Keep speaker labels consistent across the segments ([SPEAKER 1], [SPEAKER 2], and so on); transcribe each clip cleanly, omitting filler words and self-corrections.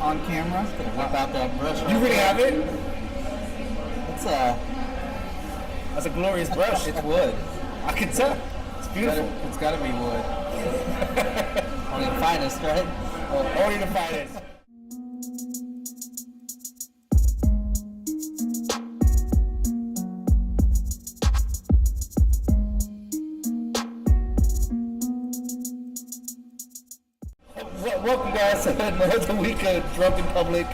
[SPEAKER 1] on camera.
[SPEAKER 2] Whip out that brush.
[SPEAKER 3] You really have it?
[SPEAKER 2] That's
[SPEAKER 3] a glorious brush.
[SPEAKER 2] It's wood.
[SPEAKER 3] I can tell. It's beautiful.
[SPEAKER 2] It's got to be wood. Only the finest, right?
[SPEAKER 3] Only the finest. Welcome guys to another week of Drunk in Public.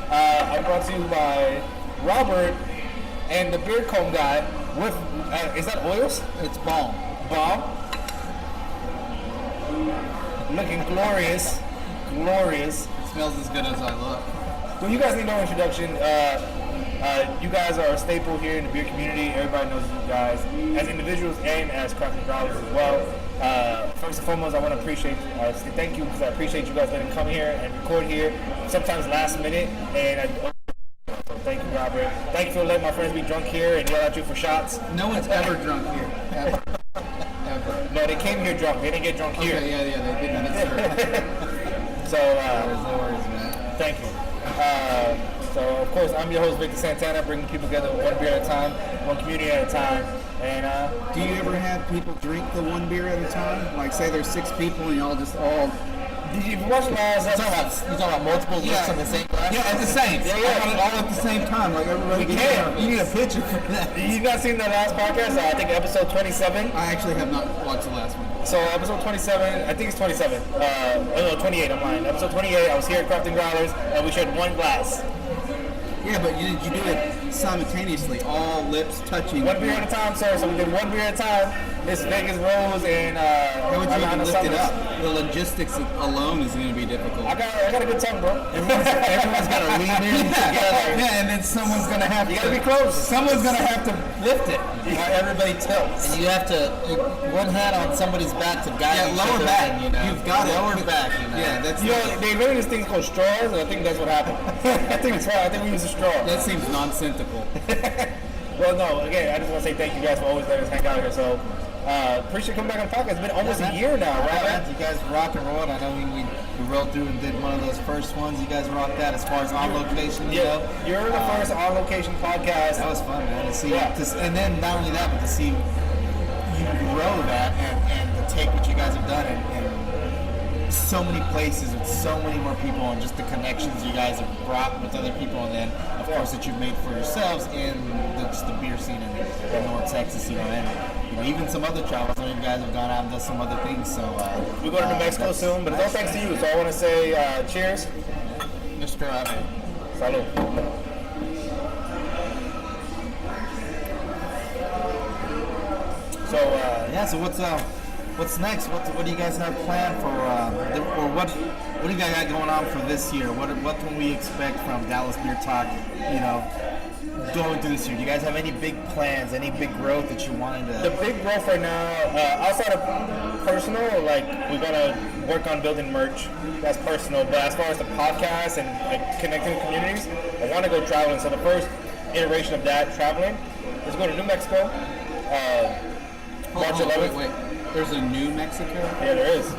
[SPEAKER 3] I'm brought to you by Robert and the beard comb guy with, is that oils?
[SPEAKER 2] It's balm.
[SPEAKER 3] Balm. Looking glorious. Glorious.
[SPEAKER 2] It smells as good as I look.
[SPEAKER 3] Well, you guys need no introduction. You guys are a staple here in the beer community. Everybody knows you guys as individuals and as craft growlers as well. First and foremost, I want to say thank you because I appreciate you guys letting me come here and record here, sometimes last minute. And so thank you, Robert. Thank you for letting my friends be drunk here and yell at you for shots.
[SPEAKER 2] No one's ever drunk here. Ever. Ever.
[SPEAKER 3] No, they came here drunk. They didn't get drunk here.
[SPEAKER 2] Okay, yeah, they didn't.
[SPEAKER 3] So,
[SPEAKER 2] no worries, man.
[SPEAKER 3] Thank you. So, of course, I'm your host, Victor Santana, bringing people together one beer at a time, one community at a time. And
[SPEAKER 1] do you ever have people drink the one beer at a time? Like, say there's 6 people and y'all just all...
[SPEAKER 3] Did you watch the last episode?
[SPEAKER 2] You talking about multiple lips in the same glass?
[SPEAKER 1] Yeah, at the same. Yeah. All at the same time. Like, everybody
[SPEAKER 3] can't.
[SPEAKER 1] You need a picture for that.
[SPEAKER 3] You've not seen the last podcast? I think episode 27.
[SPEAKER 1] I actually have not watched the last one.
[SPEAKER 3] So episode 27, I think it's 27. No, 28, I'm lying. Episode 28, I was here at Crafting Growlers, and we shared one glass.
[SPEAKER 1] Yeah, but you do it simultaneously, all lips touching.
[SPEAKER 3] One beer at a time, sir. So we did one beer at a time. This Vegas Rose and
[SPEAKER 1] how would you even lift it up? The logistics alone is going to be difficult.
[SPEAKER 3] I got a good tongue, bro.
[SPEAKER 2] Everyone's got to lean in together.
[SPEAKER 1] Yeah, and then someone's going to have
[SPEAKER 3] to. You got to be close.
[SPEAKER 1] Someone's going to have to lift it.
[SPEAKER 3] Everybody tilts.
[SPEAKER 2] And you have to one hand on somebody's back to guide each
[SPEAKER 1] lower
[SPEAKER 2] other.
[SPEAKER 1] back.
[SPEAKER 2] And,
[SPEAKER 1] You've got
[SPEAKER 2] lower
[SPEAKER 1] it.
[SPEAKER 2] back.
[SPEAKER 1] Yeah, that's.
[SPEAKER 3] They made this thing called straws, and I think that's what happened. I think it's right. I think we used a straw.
[SPEAKER 1] That seems nonsensical.
[SPEAKER 3] Well, no. Again, I just want to say thank you guys for always letting us hang out here. So. Appreciate coming back on the podcast. It's been almost a year now, right?
[SPEAKER 2] You guys rock and roll. I know we rolled through and did one of those first ones. You guys rocked that as far as on location.
[SPEAKER 3] Yeah, you're the first on location podcast.
[SPEAKER 2] That was fun, man. To see, and then not only that, but to see you grow that and to take what you guys have done and so many places with so many more people and just the connections you guys have brought with other people, and then of course that you've made for yourselves in just the beer scene in North Texas, and even some other travels. I mean, you guys have gone out and done some other things. So
[SPEAKER 3] we go to New Mexico soon, but it's all thanks to you. So I want to say cheers.
[SPEAKER 2] Mr. Ave.
[SPEAKER 3] Salud.
[SPEAKER 2] So what's next? What do you guys have planned for, or what do you guys got going on for this year? What can we expect from Dallas Beer Talk? Going through this year, do you guys have any big plans, any big growth that you wanted to?
[SPEAKER 3] The big growth right now, outside of personal, like we're gonna work on building merch. That's personal. But as far as the podcast and connecting with communities, I want to go traveling. So the first iteration of that traveling is going to New Mexico. March 11th.
[SPEAKER 1] Wait. There's a New Mexico?
[SPEAKER 3] Yeah, there is.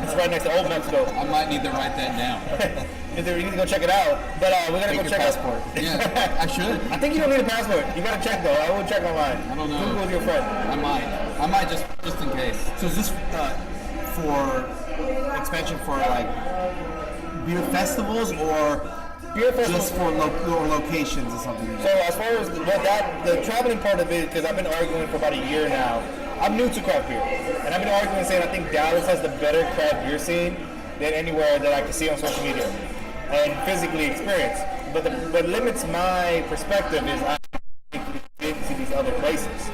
[SPEAKER 3] It's right next to Old Mexico.
[SPEAKER 1] I might need to write that down.
[SPEAKER 3] You need to go check it out. But we're gonna go check
[SPEAKER 2] passport.
[SPEAKER 1] Yeah, I should.
[SPEAKER 3] I think you don't need a passport. You gotta check though. I will check online.
[SPEAKER 1] I don't know.
[SPEAKER 3] Google with your friend.
[SPEAKER 1] I might just in case.
[SPEAKER 2] So is this for expansion for like beer festivals or
[SPEAKER 3] beer festivals
[SPEAKER 2] just for locations or something?
[SPEAKER 3] So as far as the traveling part of it, because I've been arguing for about a year now. I'm new to craft beer, and I've been arguing saying I think Dallas has the better craft beer scene than anywhere that I can see on social media and physically experience. But what limits my perspective is I get to these other places.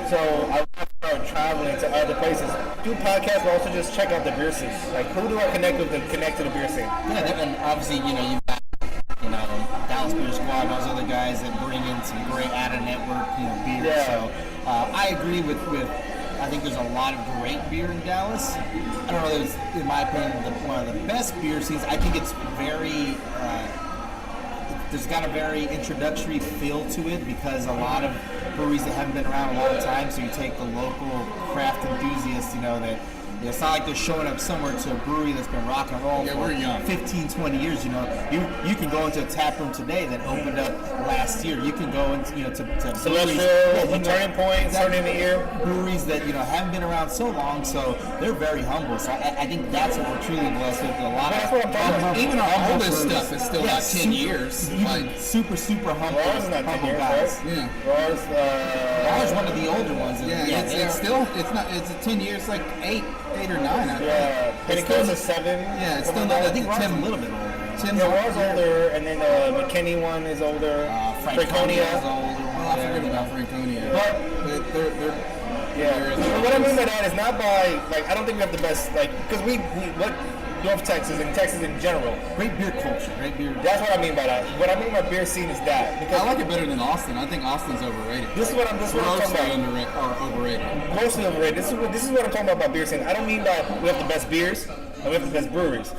[SPEAKER 3] So I want to start traveling to other places, do podcasts, but also just check out the beer scene. Like, who do I connect with to connect to the beer scene?
[SPEAKER 2] Yeah, and obviously, you've got, Dallas Beer Squad, those other guys that bring in some great out-of-network, beer.
[SPEAKER 3] Yeah.
[SPEAKER 2] So I agree with I think there's a lot of great beer in Dallas. I don't know if it's, in my opinion, one of the best beer scenes. I think it's very, there's got a very introductory feel to it because a lot of breweries that haven't been around a long time, so you take the local craft enthusiasts, that It's not like they're showing up somewhere to a brewery that's been rock and roll
[SPEAKER 1] we're young.
[SPEAKER 2] for 15, 20 years. You can go into a tap room today that opened up last year. You can go into to
[SPEAKER 3] Celestial, Turning Point, Turning in the Ear.
[SPEAKER 2] breweries that haven't been around so long, so they're very humble. So I think that's what we're truly blessed with. A lot
[SPEAKER 3] That's what I'm talking about.
[SPEAKER 1] Even our
[SPEAKER 2] humble
[SPEAKER 1] oldest
[SPEAKER 2] breweries.
[SPEAKER 1] stuff is still
[SPEAKER 2] Yeah,
[SPEAKER 1] not 10 years. Like,
[SPEAKER 2] super humble,
[SPEAKER 3] Growlers is not 10
[SPEAKER 2] humble
[SPEAKER 3] years,
[SPEAKER 2] guys.
[SPEAKER 3] right?
[SPEAKER 1] yeah.
[SPEAKER 3] Growlers,
[SPEAKER 2] Growlers one of the older ones.
[SPEAKER 1] Yeah, it's still, it's not, it's 10 years, like 8 or 9, I think.
[SPEAKER 3] yeah, Pentecost is 7.
[SPEAKER 1] Yeah, it's still not, I think
[SPEAKER 2] Tim's
[SPEAKER 1] Tim's
[SPEAKER 2] a little bit older.
[SPEAKER 1] Tim's
[SPEAKER 3] Yeah, Growlers older, and then the McKinney one is older.
[SPEAKER 2] Franconia's
[SPEAKER 3] Franconia.
[SPEAKER 2] older.
[SPEAKER 1] I forget about Franconia.
[SPEAKER 3] But
[SPEAKER 1] They're
[SPEAKER 3] yeah, but what I mean by that is not by like I don't think we have the best like because we what North Texas and Texas in general.
[SPEAKER 2] Great beer culture. Great beer.
[SPEAKER 3] That's what I mean by that. What I mean by beer scene is that because
[SPEAKER 1] I like it better than Austin. I think Austin's overrated.
[SPEAKER 3] this is what I'm talking
[SPEAKER 1] Grossly
[SPEAKER 3] about.
[SPEAKER 1] overrated.
[SPEAKER 3] Mostly overrated. This is what I'm talking about beer scene. I don't mean that we have the best beers and we have the best breweries.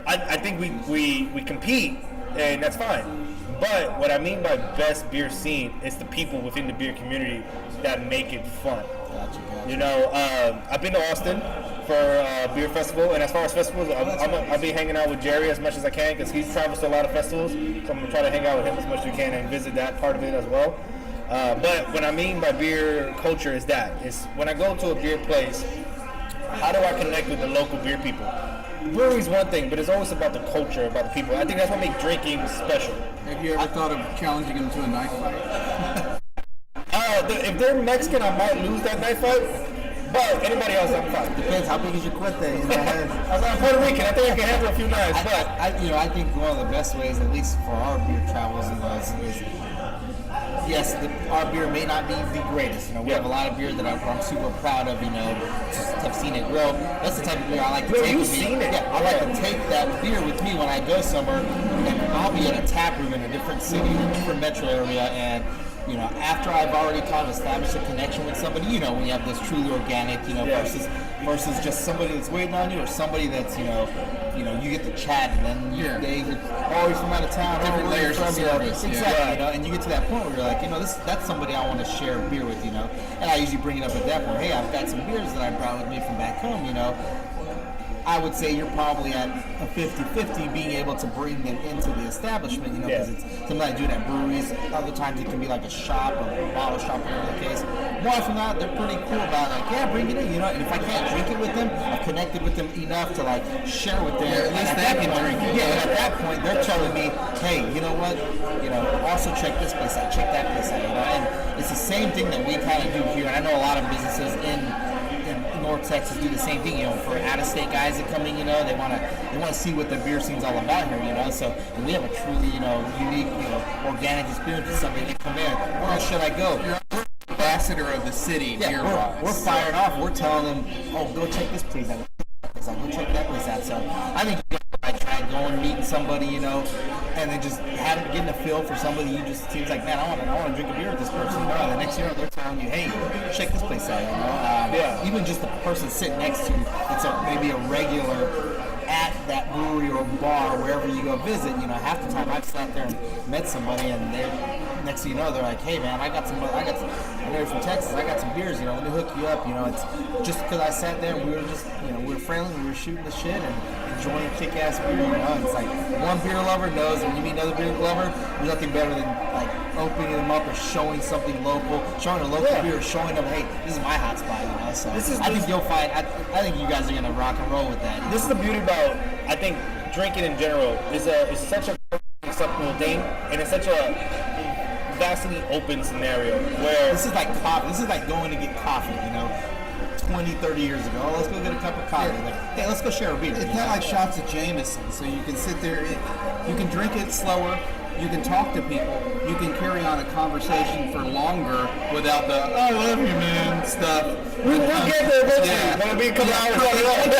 [SPEAKER 3] I think we compete and that's fine. But what I mean by best beer scene is the people within the beer community that make it fun.
[SPEAKER 2] Gotcha.
[SPEAKER 3] You know, I've been to Austin for a beer festival, and as far as festivals, I'll be hanging out with Jerry as much as I can because he travels to a lot of festivals. So I'm gonna try to hang out with him as much as we can and visit that part of it as well. But what I mean by beer culture is when I go to a beer place, how do I connect with the local beer people? Brewery's one thing, but it's always about the culture, about the people. I think that's what makes drinking special.
[SPEAKER 1] Have you ever thought of challenging them to a knife fight?
[SPEAKER 3] If they're Mexican, I might lose that knife fight. But anybody else, I'm fine.
[SPEAKER 2] Depends how big is your cuete.
[SPEAKER 3] I'm Puerto Rican. I think I can handle a few knives. But
[SPEAKER 2] I think one of the best ways, at least for our beer travels, is yes, our beer may not be the greatest. We have a lot of beer that I'm super proud of. Just have seen it grow. That's the type of beer I like to take with me.
[SPEAKER 3] Seen it.
[SPEAKER 2] Yeah, I like to take that beer with me when I go somewhere, and I'll be in a tap room in a different city, in a different metro area, and after I've already kind of established a connection with somebody, when you have this truly organic, versus just somebody that's waiting on you, or somebody that's, you get to chat, and then they always from out of town,
[SPEAKER 1] Different layers of service,
[SPEAKER 2] exactly, and you get to that point where you're like, that's somebody I want to share a beer with, and I usually bring it up at that point. Hey, I've got some beers that I brought with me from back home, I would say you're probably at a 50-50 being able to bring them into the establishment, because it's something I do it at breweries. Other times it can be like a shop or a bottle shop, whatever the case. More often than not, they're pretty cool about it. Like, yeah, bring it in, and if I can't drink it with them, I've connected with them enough to like share with them.
[SPEAKER 1] Yeah, at least they can drink it.
[SPEAKER 2] Yeah, and at that point, they're telling me, hey, you know what? Also check this place out, check that place out, and it's the same thing that we kind of do here. And I know a lot of businesses in North Texas do the same thing, for out-of-state guys that come in, they want to see what the beer scene's all about here, so and we have a truly, unique, organic experience with somebody that come in. Where else should I go?
[SPEAKER 1] You're ambassador of the city, beer-wise.
[SPEAKER 2] We're fired off. We're telling them, oh, go check this place out. Go check that place out. So I think I try going meeting somebody, and then just getting a feel for somebody. You just seems like, man, I want to drink a beer with this person. The next year they're telling you, hey, check this place out. Even just the person sitting next to you, it's maybe a regular at that brewery or bar, wherever you go visit. Half the time I've sat there and met somebody, and next thing you know, they're like, hey man, I know you're from Texas, I got some beers, let me hook you up. It's just because I sat there and we were just, we were friendly, we were shooting the shit and enjoying kick-ass beer, It's like one beer lover knows when you meet another beer lover, there's nothing better than like opening them up or showing something local, showing a local beer, showing them, hey, this is my hot spot, So I think you'll find, I think you guys are gonna rock and roll with that.
[SPEAKER 3] This is the beauty about, I think, drinking in general is such a acceptable thing, and it's such a vastly open scenario where
[SPEAKER 2] this is like coffee. This is like going to get coffee, 20, 30 years ago. Oh, let's go get a cup of coffee. Like, hey, let's go share a beer.
[SPEAKER 1] It's not like shots of Jameson, so you can sit there, you can drink it slower, you can talk to people, you can carry on a conversation for longer without the "I love you, man" stuff.
[SPEAKER 3] we'll get there eventually. It'll be a couple hours.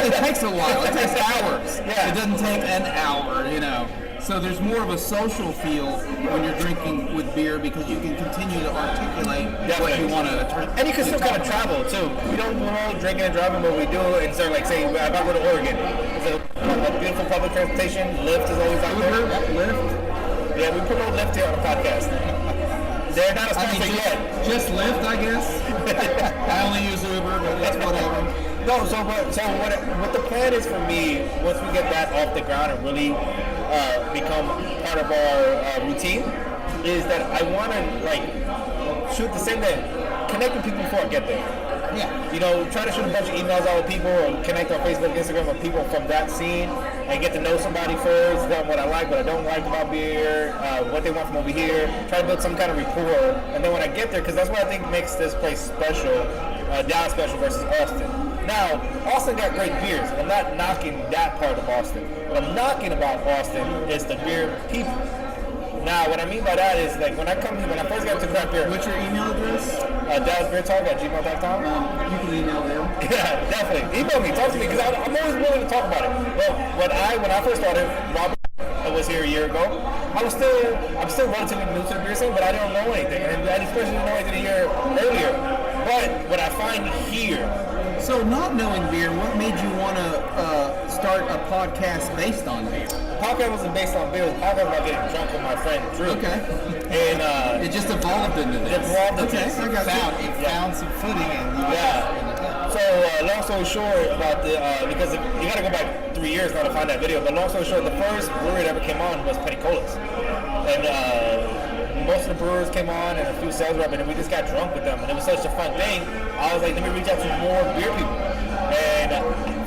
[SPEAKER 1] It takes a while. It takes hours.
[SPEAKER 3] Yeah.
[SPEAKER 1] It doesn't take an hour, So there's more of a social feel when you're drinking with beer because you can continue to articulate what you want to drink.
[SPEAKER 3] And you can still kind of travel too. We don't promote drinking and driving, but we do. And so, like, say, if I go to Oregon, it's a beautiful public transportation. Lyft is always out there.
[SPEAKER 1] Lyft.
[SPEAKER 3] Yeah, we promote Lyft here on the podcast. They're not a sponsor yet.
[SPEAKER 1] Just Lyft, I guess. I only use Uber, but it's whatever.
[SPEAKER 3] No, what the plan is for me, once we get that off the ground and really become part of our routine, is that I want to like shoot the same thing, connect with people before I get there.
[SPEAKER 1] Yeah.
[SPEAKER 3] You know, try to shoot a bunch of emails out with people or connect on Facebook, Instagram with people from that scene and get to know somebody first, tell them what I like, what I don't like about beer, what they want from over here, try to build some kind of rapport. And then when I get there, because that's what I think makes this place special, Dallas special versus Austin. Now, Austin got great beers. I'm not knocking that part of Austin. What I'm knocking about Austin is the beer people. Now, what I mean by that is, like, when I first got to craft beer,
[SPEAKER 1] What's your email address?
[SPEAKER 3] DallasBeerTalk@gmail.com.
[SPEAKER 1] You can email them.
[SPEAKER 3] Yeah, definitely. Email me, talk to me, because I'm always willing to talk about it. But when I first started, Robert was here a year ago. I'm still relatively new to the beer scene, but I don't know anything, and I especially didn't know anything a year earlier. But what I find here.
[SPEAKER 1] So, not knowing beer, what made you want to start a podcast based on beer?
[SPEAKER 3] Podcast wasn't based on beer. It was podcast about getting drunk with my friend Drew.
[SPEAKER 1] Okay.
[SPEAKER 3] And
[SPEAKER 1] It just evolved into this.
[SPEAKER 3] it evolved into
[SPEAKER 1] Okay,
[SPEAKER 3] this.
[SPEAKER 1] I got you.
[SPEAKER 2] It found some footing, and you
[SPEAKER 3] So, long story short, about the because you got to go back 3 years now to find that video. But long story short, the first brewery that ever came on was Penny Colas, and most of the brewers came on and a few sales reps, and we just got drunk with them, and it was such a fun thing. I was like, let me reach out to more beer people. And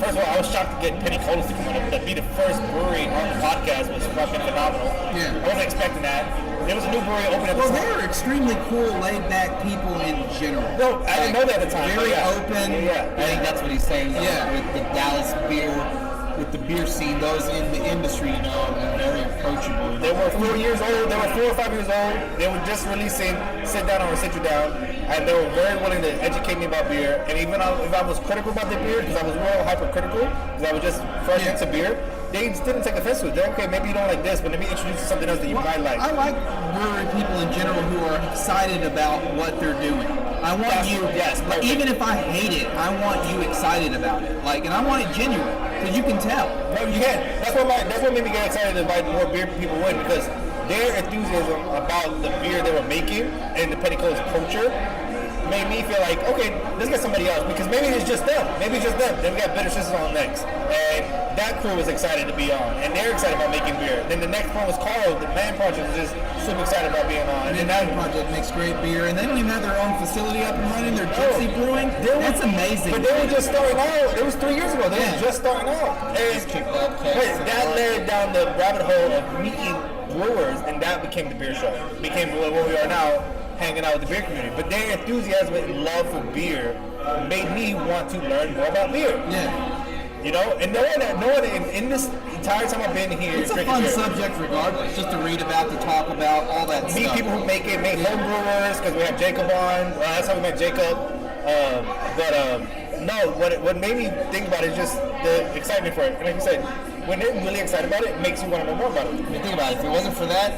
[SPEAKER 3] first of all, I was shocked to get Penny Colas to come on. To be the first brewery on the podcast was fucking phenomenal.
[SPEAKER 1] Yeah.
[SPEAKER 3] I wasn't expecting that. There was a new brewery opening at the
[SPEAKER 1] Well,
[SPEAKER 3] time.
[SPEAKER 1] they're extremely cool, laid-back people in general.
[SPEAKER 3] No, I didn't know that at the time.
[SPEAKER 1] Very
[SPEAKER 3] but yeah.
[SPEAKER 1] open.
[SPEAKER 3] Yeah.
[SPEAKER 2] I think that's what he's saying.
[SPEAKER 1] Yeah.
[SPEAKER 2] With the Dallas beer, with the beer scene, those in the industry, you know, are very approachable.
[SPEAKER 3] They were 4 years old. They were 4 or 5 years old. They were just releasing Sit Down or Sit You Down, and they were very willing to educate me about beer. And even if I was critical about the beer, because I was real hypercritical, because I was just fresh into beer, they just didn't take offense to it. They're okay. Maybe you don't like this, but let me introduce you to something else that you might like.
[SPEAKER 1] I like brewery people in general who are excited about what they're doing. I want you,
[SPEAKER 3] perfect.
[SPEAKER 1] even if I hate it, I want you excited about it. Like, and I want it genuine, because you can tell.
[SPEAKER 3] No, you can. That's what made me get excited to invite more beer people in, because their enthusiasm about the beer they were making and the Penny Colas culture made me feel like, okay, let's get somebody else, because maybe it's just them. Maybe it's just them. Then we got Bitter Sisters on next. And that crew was excited to be on, and they're excited about making beer. Then the next one was Carl, the Man Project, was just super excited about being on.
[SPEAKER 1] And
[SPEAKER 3] And
[SPEAKER 1] then
[SPEAKER 3] then
[SPEAKER 1] that project makes great beer, and they don't even have their own facility up and running. They're gypsy brewing. That's amazing.
[SPEAKER 3] But they were just starting out. It was 3 years ago. They
[SPEAKER 1] Yeah.
[SPEAKER 3] were just starting out. And
[SPEAKER 2] that
[SPEAKER 3] that led down the rabbit hole of meeting brewers, and that became the beer show. Became what we are now, hanging out with the beer community. But their enthusiasm and love for beer made me want to learn more about beer.
[SPEAKER 1] Yeah.
[SPEAKER 3] You know, and no one in this entire time I've been here,
[SPEAKER 1] It's a
[SPEAKER 3] drinking
[SPEAKER 1] fun
[SPEAKER 3] beer,
[SPEAKER 1] subject regardless, just to read about, to talk about, all that
[SPEAKER 3] meet
[SPEAKER 1] stuff.
[SPEAKER 3] people who make home brewers, because we have Jacob on. That's how we met Jacob. No, what made me think about it is just the excitement for it. And like you said, when they're really excited about it, it makes you want to know more about it.
[SPEAKER 2] I mean, think about it. If it wasn't for that,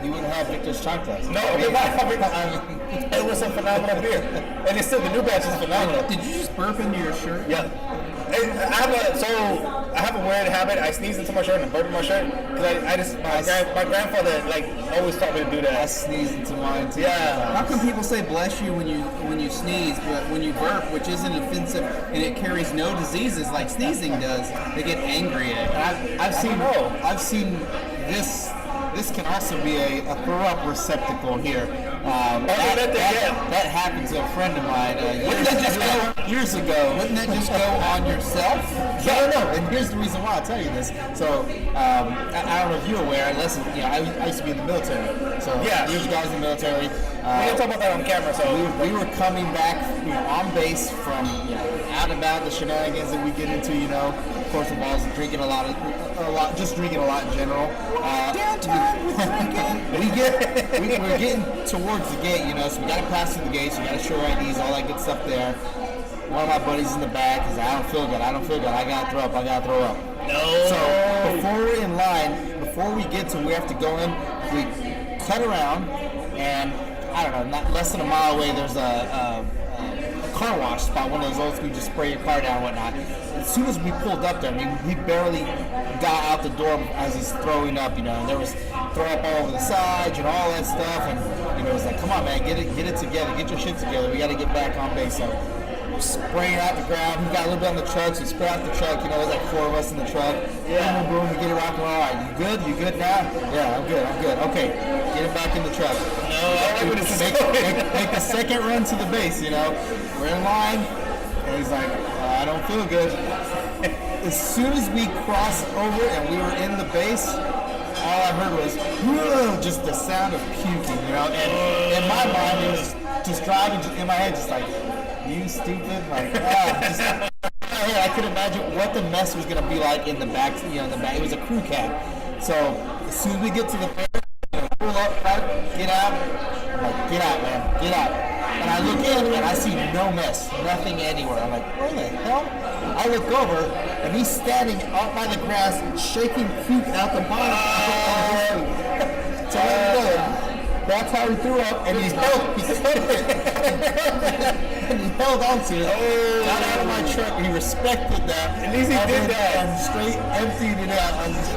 [SPEAKER 2] you wouldn't have Victor's Chanclas.
[SPEAKER 3] No, it was a phenomenal beer. And it's still, the new batch is phenomenal.
[SPEAKER 1] Did you just burp into your shirt?
[SPEAKER 3] Yeah. And I have a weird habit. I sneeze into my shirt and burp in my shirt. Because my grandfather always taught me to do
[SPEAKER 2] I
[SPEAKER 3] that.
[SPEAKER 2] sneezed into mine too.
[SPEAKER 3] Yeah.
[SPEAKER 1] How come people say bless you when you sneeze, but when you burp, which isn't offensive and it carries no diseases like sneezing does, they get angry at it?
[SPEAKER 2] I've seen this. This can also be a throw up receptacle here. That happened to a friend of mine years ago.
[SPEAKER 1] Wouldn't that just go on yourself?
[SPEAKER 2] I don't know, and here's the reason why I'll tell you this. So, I don't know if you're aware, unless, I used to be in the military. So,
[SPEAKER 3] Yeah.
[SPEAKER 2] years ago I was in the military.
[SPEAKER 3] We didn't talk about that on camera, so.
[SPEAKER 2] We were coming back on base from out and about, the shenanigans that we get into, of course, involves drinking a lot, just drinking a lot in general.
[SPEAKER 1] Downtown with drinking.
[SPEAKER 2] We're getting towards the gate, so we got to pass through the gates, we got to show IDs, all that good stuff there. One of my buddies in the back is, I don't feel good, I gotta throw up.
[SPEAKER 3] No.
[SPEAKER 2] So before we're in line, before we get to where we have to go in, we cut around, and I don't know, not less than a mile away, there's a car wash spot, one of those old school, just spray your car down and whatnot. As soon as we pulled up there, we barely got out the door as he's throwing up, and there was throw up all over the sides and all that stuff, and it was like, come on, man, get it together, get your shit together. We got to get back on base. So spraying out the ground. He got a little bit on the truck, so he sprayed out the truck. You know, there's like 4 of us in the truck.
[SPEAKER 3] Yeah.
[SPEAKER 2] Boom, boom, we get it rock and roll. All right, you good? You good now? Yeah, I'm good. Okay, get it back in the truck.
[SPEAKER 3] No, I like this is
[SPEAKER 2] Make the second run to the base, you know. We're in line, and he's like, I don't feel good. As soon as we crossed over and we were in the base, all I heard was just the sound of puking, you know. And in my mind, it was just driving in my head, just like, you stupid, like, I could imagine what the mess was gonna be like in the back, you know, in the back. It was a crew cab. So as soon as we get to the pull up, get out. I'm like, get out, man, get out. And I look in and I see no mess, nothing anywhere. I'm like, where the hell? I look over and he's standing out by the grass, shaking puke out the bottom. So that's how he threw up, and he held on to it. Got out of my truck, and he respected that.
[SPEAKER 3] At least he did that.
[SPEAKER 2] And straight emptied it out.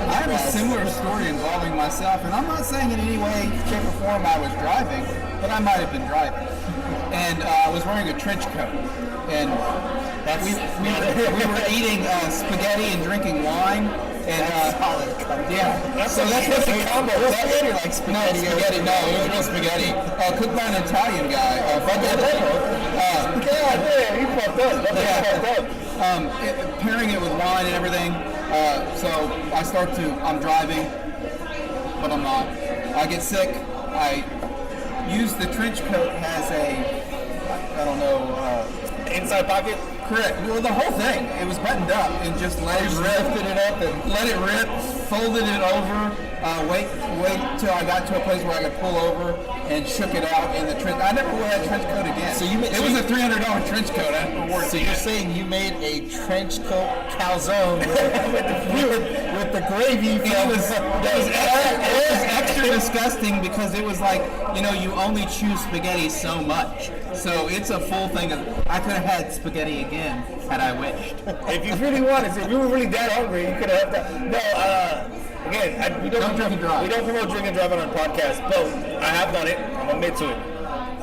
[SPEAKER 1] I have a similar story involving myself, and I'm not saying in any way, shape, or form I was driving, but I might have been driving. And I was wearing a trench coat, and we were eating spaghetti and drinking wine. And yeah, so that's what the combo. Spaghetti, like spaghetti. No, spaghetti. No, it was real spaghetti. Cooked by an Italian guy.
[SPEAKER 3] God damn, he fucked up.
[SPEAKER 1] Pairing it with wine and everything. So I'm driving, but I'm not. I get sick. I use the trench coat as I don't know,
[SPEAKER 3] inside pocket.
[SPEAKER 1] Correct. Well, the whole thing, it was buttoned up and just lifted it up and let it rip, folded it over, wait till I got to a place where I could pull over and shook it out in the trench. I never wore that trench coat again. So it was a $300 trench coat. I never wore it.
[SPEAKER 2] So you're saying you made a trench coat calzone with the gravy?
[SPEAKER 1] It was extra disgusting because it was like, you know, you only chew spaghetti so much. So it's a full thing of, I could have had spaghetti again had I wished.
[SPEAKER 3] If you really wanted to, if you were really that hungry, you could have had that. No, again, we don't drink and drive. We don't promote drinking and driving on podcasts, but I have done it. I'm gonna admit to it.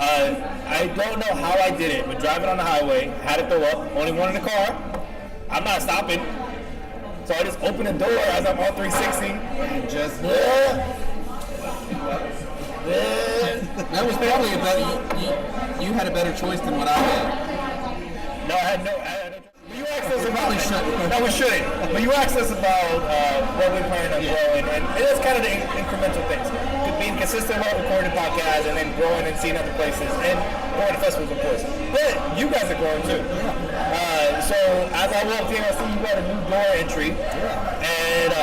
[SPEAKER 3] I don't know how I did it, but driving on the highway, had to throw up, only one in the car. I'm not stopping. So I just opened the door as I'm on 360 and just
[SPEAKER 1] That was probably a better. You had a better choice than what I had.
[SPEAKER 3] No, I had no. You asked us about.
[SPEAKER 1] Probably shouldn't.
[SPEAKER 3] No, we shouldn't. But you asked us about what we plan on growing, and it's kind of the incremental things. Being consistent while recording podcasts, and then growing and seeing other places, and going to festivals, of course. But you guys are growing too. So as I walked in, I see you got a new door entry, and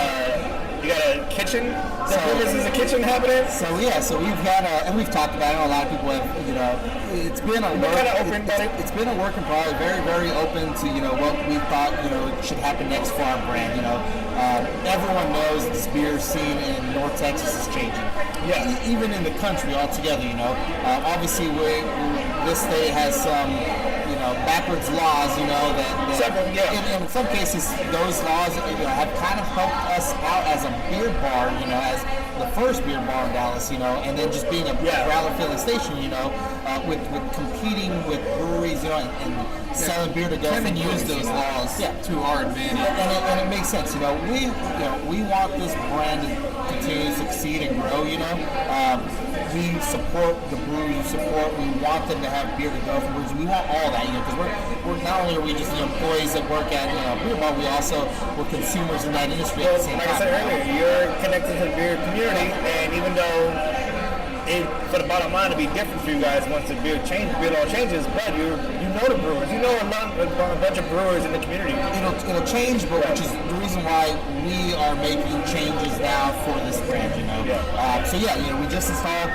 [SPEAKER 3] you got a kitchen. This is a kitchen happening.
[SPEAKER 2] So we've had and we've talked about it. A lot of people have, you know, it's been a it's been a work in progress. Very, very open to, you know, what we thought, you know, should happen next for our brand. You know, everyone knows this beer scene in North Texas is changing.
[SPEAKER 3] Yeah.
[SPEAKER 2] Even in the country altogether. You know, obviously this state has some, you know, backwards laws. You know that in some cases those laws, you know, have kind of helped us out as a beer bar. You know, as the first beer bar in Dallas, you know, and then just being a growler filling station, you know, with competing with breweries, you know, and selling beer to go
[SPEAKER 1] and use those laws to our advantage.
[SPEAKER 2] And it makes sense, you know. We want this brand to continue to succeed and grow, you know. We support the breweries, we want them to have beer to go from breweries. We want all that, you know, because we're not only are we just the employees that work at, you know, beer bar, we're consumers in that industry at the same time.
[SPEAKER 3] Like I said earlier, you're connected to the beer community, and even though for the bottom line to be different for you guys once the beer law changes, but you know the brewers, you know a bunch of brewers in the community.
[SPEAKER 2] It'll change, but which is the reason why we are making changes now for this brand, you know. You know, we just installed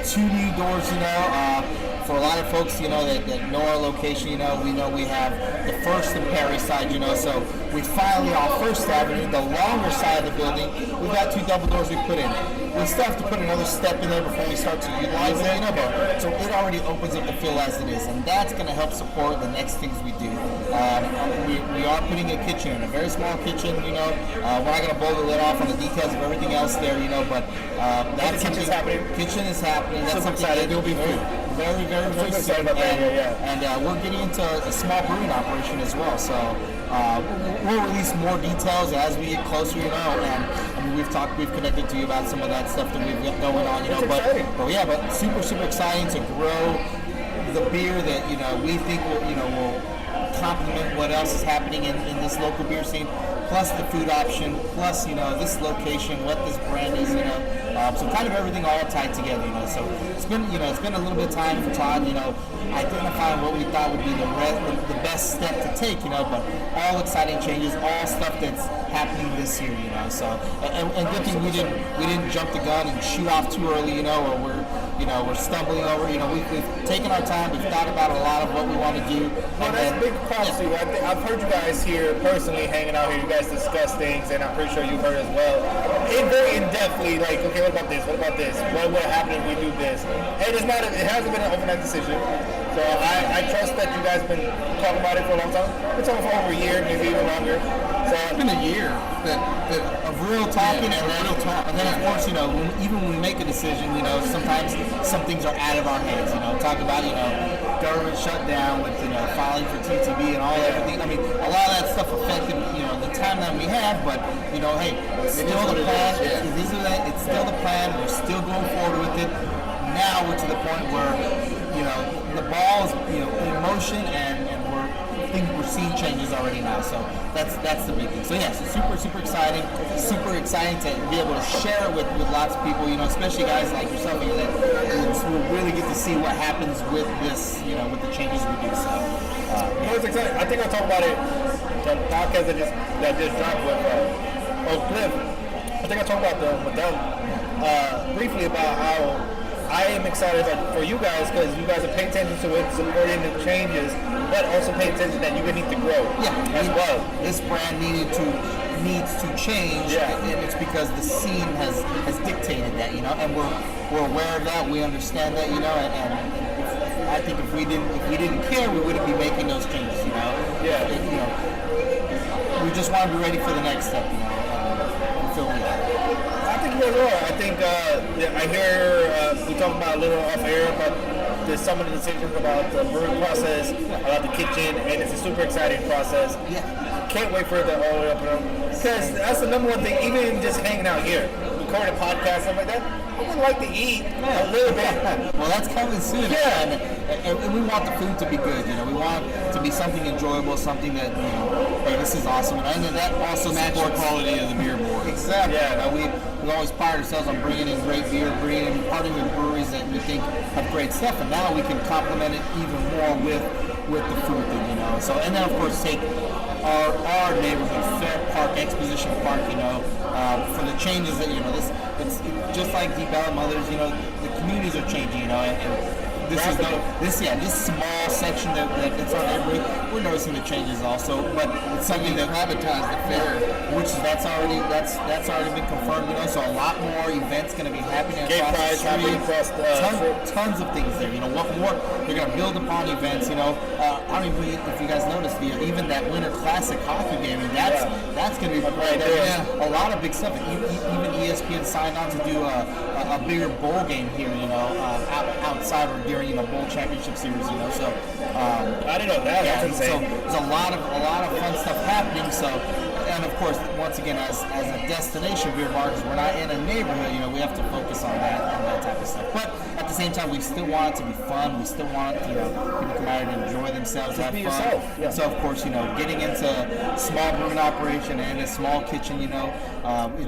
[SPEAKER 2] 2 new doors, you know. For a lot of folks, you know, that know our location, you know we have the First and Perry side, you know, so we finally, on First Avenue, the longer side of the building, we've got 2 double doors we put in. We still have to put another step in there before we start to utilize it, you know, but so it already opens up the fill as it is, and that's going to help support the next things we do. We are putting a kitchen in, a very small kitchen, you know. We're not going to blow the lid off on the details of everything else there, you know, but that's
[SPEAKER 3] the kitchen's happening.
[SPEAKER 2] Kitchen is happening. That's
[SPEAKER 3] Super
[SPEAKER 2] something
[SPEAKER 3] excited.
[SPEAKER 2] that
[SPEAKER 3] It'll be
[SPEAKER 2] very, very, very
[SPEAKER 3] super excited
[SPEAKER 2] soon.
[SPEAKER 3] about that,
[SPEAKER 2] And,
[SPEAKER 3] yeah.
[SPEAKER 2] and we're getting into a small brewing operation as well. So we'll release more details as we get closer, you know. And I mean, we've connected to you about some of that stuff that we've got going on, you know.
[SPEAKER 3] It's exciting.
[SPEAKER 2] But yeah, but super, super exciting to grow the beer that, you know, we think will complement what else is happening in this local beer scene, plus the food option, plus, you know, this location, what this brand is, you know. So kind of everything all tied together, you know. So it's been a little bit of time for Todd, you know, identifying what we thought would be the best step to take, you know. But all exciting changes, all stuff that's happening this year, you know. So and good thing we didn't jump the gun and shoot off too early, you know, or we're stumbling over. You know, we've taken our time. We've thought about a lot of what we want to do.
[SPEAKER 3] Well, that's big props to you. I've heard you guys here personally hanging out here. You guys discuss things, and I'm pretty sure you've heard as well. Very in-depthly, like, okay, what about this? What about this? What would happen if we do this? And it hasn't been an overnight decision. So I trust that you guys have been talking about it for a long time. We've been talking for over a year, maybe even longer. So
[SPEAKER 1] It's been a year
[SPEAKER 2] of real talking,
[SPEAKER 1] Yeah,
[SPEAKER 2] and then
[SPEAKER 1] real talk.
[SPEAKER 2] and then of course, you know, even when we make a decision, you know, sometimes some things are out of our hands. You know, talk about, you know, government shutdown with, you know, filing for TTB and all everything. I mean, a lot of that stuff affected, you know, the timeline we have. But, you know, hey, it's still the plan. It's still the plan. We're still going forward with it. Now we're to the point where, you know, the ball is, you know, in motion, and we're seeing changes already now. So that's the big thing. So yeah, so super exciting to be able to share it with lots of people, you know, especially guys like yourself, you know, that we'll really get to see what happens with this, you know, with the changes we do. So
[SPEAKER 3] it's exciting. I think I talked about it the podcast that just dropped with Cliff. I think I talked about with them briefly about how I am excited for you guys, because you guys are paying attention to it, supporting the changes, but also paying attention that you need to grow as well.
[SPEAKER 2] This brand needs to change, and it's because the scene has dictated that, you know, and we're aware of that. We understand that, you know, and I think if we didn't care, we wouldn't be making those changes, you know.
[SPEAKER 3] Yeah.
[SPEAKER 2] You know, we just want to be ready for the next step, you know. We feel we are.
[SPEAKER 3] I think you guys are. I think I hear we talked about a little off air about some of the decisions about the brewing process, about the kitchen, and it's a super exciting process.
[SPEAKER 2] Yeah.
[SPEAKER 3] Can't wait for it to all the way up and up. Because that's the number one thing, even just hanging out here, recording a podcast, stuff like that, I would like to eat a little bit.
[SPEAKER 2] Well, that's coming soon.
[SPEAKER 3] Yeah.
[SPEAKER 2] And we want the food to be good, you know. We want it to be something enjoyable, something that, you know, hey, this is awesome. And then that also
[SPEAKER 1] match the
[SPEAKER 2] supports
[SPEAKER 1] quality of the beer more.
[SPEAKER 2] Exactly.
[SPEAKER 3] Yeah.
[SPEAKER 2] You know, we always pride ourselves on bringing in great beer, partnering with breweries that we think have great stuff, and now we can complement it even more with the food thing, you know. So, and then of course take our neighborhood, Fair Park, Exposition Park, you know, for the changes that, you know, it's just like Deep Ellum, others, you know, the communities are changing, you know, and this small section that's on every, we're noticing the changes also, but it's something that
[SPEAKER 1] Privatized the fair.
[SPEAKER 2] that's already been confirmed, you know. So a lot more events going to be happening
[SPEAKER 3] Gay
[SPEAKER 2] across
[SPEAKER 3] pride
[SPEAKER 2] the
[SPEAKER 3] happening
[SPEAKER 2] street.
[SPEAKER 3] across the
[SPEAKER 2] Tons of things there, you know. What more? They're going to build upon events, you know. I don't even if you guys noticed even that Winter Classic hockey game. I mean, that's going to be right there. Yeah. A lot of big stuff. Even ESPN signed on to do a bigger bowl game here, you know, outside or during, you know, bowl championship series, you know. So
[SPEAKER 3] I didn't know that. That's insane.
[SPEAKER 2] So there's a lot of fun stuff happening. So, and of course, once again, as a destination beer bar, because we're not in a neighborhood, you know, we have to focus on that type of stuff. But at the same time, we still want it to be fun. We still want, you know, people come out and enjoy themselves, have
[SPEAKER 3] be
[SPEAKER 2] fun.
[SPEAKER 3] yourself, yeah.
[SPEAKER 2] So of course, you know, getting into small brewing operation and a small kitchen, you know,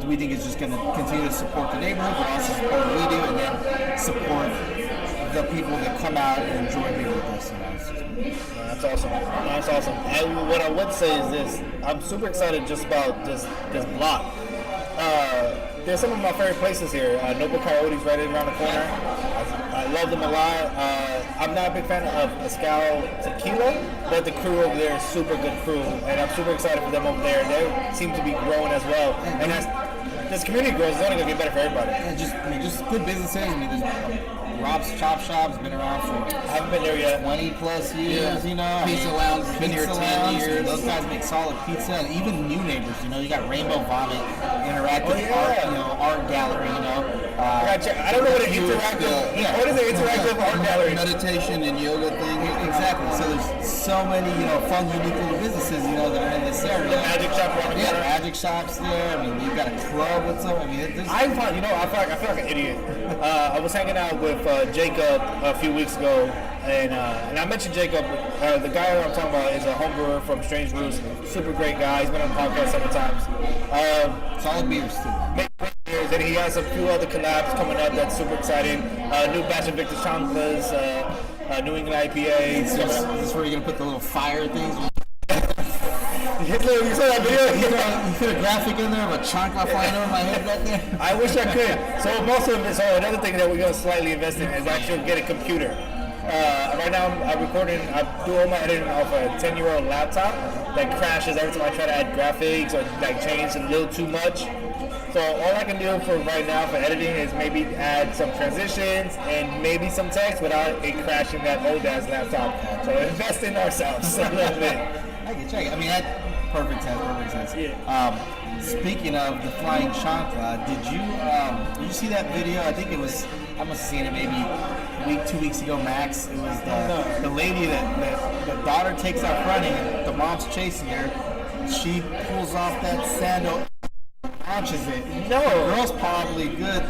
[SPEAKER 2] we think it's just going to continue to support the neighborhood, but also support what we do, and then support the people that come out and enjoy beer with us, you know.
[SPEAKER 3] That's awesome. That's awesome. And what I would say is this: I'm super excited just about this block. There's some of my favorite places here. Noble Coyotes right around the corner. I love them a lot. I'm not a big fan of Mescal Tequila, but the crew over there is super good crew, and I'm super excited for them over there. They seem to be growing as well, and this community grows. It's only gonna get better for everybody.
[SPEAKER 2] And just good businesses. I mean, there's Rob's Chop Shop's been around for
[SPEAKER 3] I haven't been there yet.
[SPEAKER 2] 20 plus years, you know.
[SPEAKER 1] Pizza Lounge has been here 10 years.
[SPEAKER 2] Those guys make solid pizza, and even new neighbors. You know, you got Rainbow Vomit, interactive
[SPEAKER 3] Oh, yeah.
[SPEAKER 2] art, you know, art gallery. You know,
[SPEAKER 3] I don't know what an interactive. What is an interactive art gallery?
[SPEAKER 1] Meditation and yoga thing.
[SPEAKER 2] Exactly. So there's so many, fun, unique little businesses, that are in this area.
[SPEAKER 3] The magic shop around the corner.
[SPEAKER 2] Magic shops there. I mean, you've got a club with some. I mean, there's.
[SPEAKER 3] I feel like an idiot. I was hanging out with Jacob a few weeks ago, and I mentioned Jacob. The guy that I'm talking about is a homebrewer from Strange Brews. Super great guy. He's been on the podcast several times.
[SPEAKER 2] Solid beers too.
[SPEAKER 3] And he has a few other collabs coming up that's super exciting. New batch of Victor Chanclas, New England IPA.
[SPEAKER 2] Is this where you're gonna put the little fire things?
[SPEAKER 3] You saw that video?
[SPEAKER 2] You put a graphic in there of a chancla flying over my head right there.
[SPEAKER 3] I wish I could. So another thing that we're gonna slightly invest in is actually get a computer. Right now I do all my editing off a 10-year-old laptop that crashes every time I try to add graphics or change a little too much. So all I can do for right now for editing is maybe add some transitions and maybe some text without it crashing that old ass laptop. So invest in ourselves a little bit.
[SPEAKER 2] I can check it. I mean, that perfect sense.
[SPEAKER 3] Yeah.
[SPEAKER 2] Speaking of the flying chancla, did you see that video? I think it was. I must have seen it maybe a week, 2 weeks ago max. It was the lady that the daughter takes off running and the mom's chasing her. She pulls off that sandal, launches it.
[SPEAKER 3] No.
[SPEAKER 2] The girl's probably good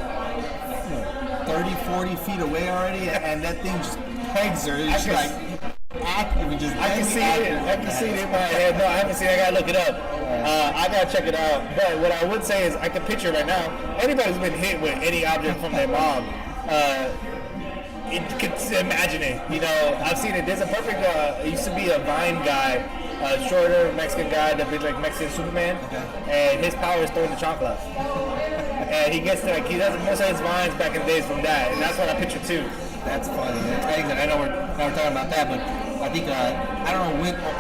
[SPEAKER 2] 30, 40 feet away already, and that thing just pegs her. She's like active, just
[SPEAKER 3] I can see it. I can see it in my head. No, I haven't seen it. I gotta look it up. I gotta check it out. But what I would say is I can picture right now, anybody who's been hit with any object from their mom, it could imagine it. I've seen it. There's a perfect, it used to be a Vine guy, shorter Mexican guy that did like Mexican Superman, and his power is throwing the chancla. And he gets to he does most of his vines back in the days from that, and that's what I picture too.
[SPEAKER 2] That's funny. I know we're talking about that, but I think I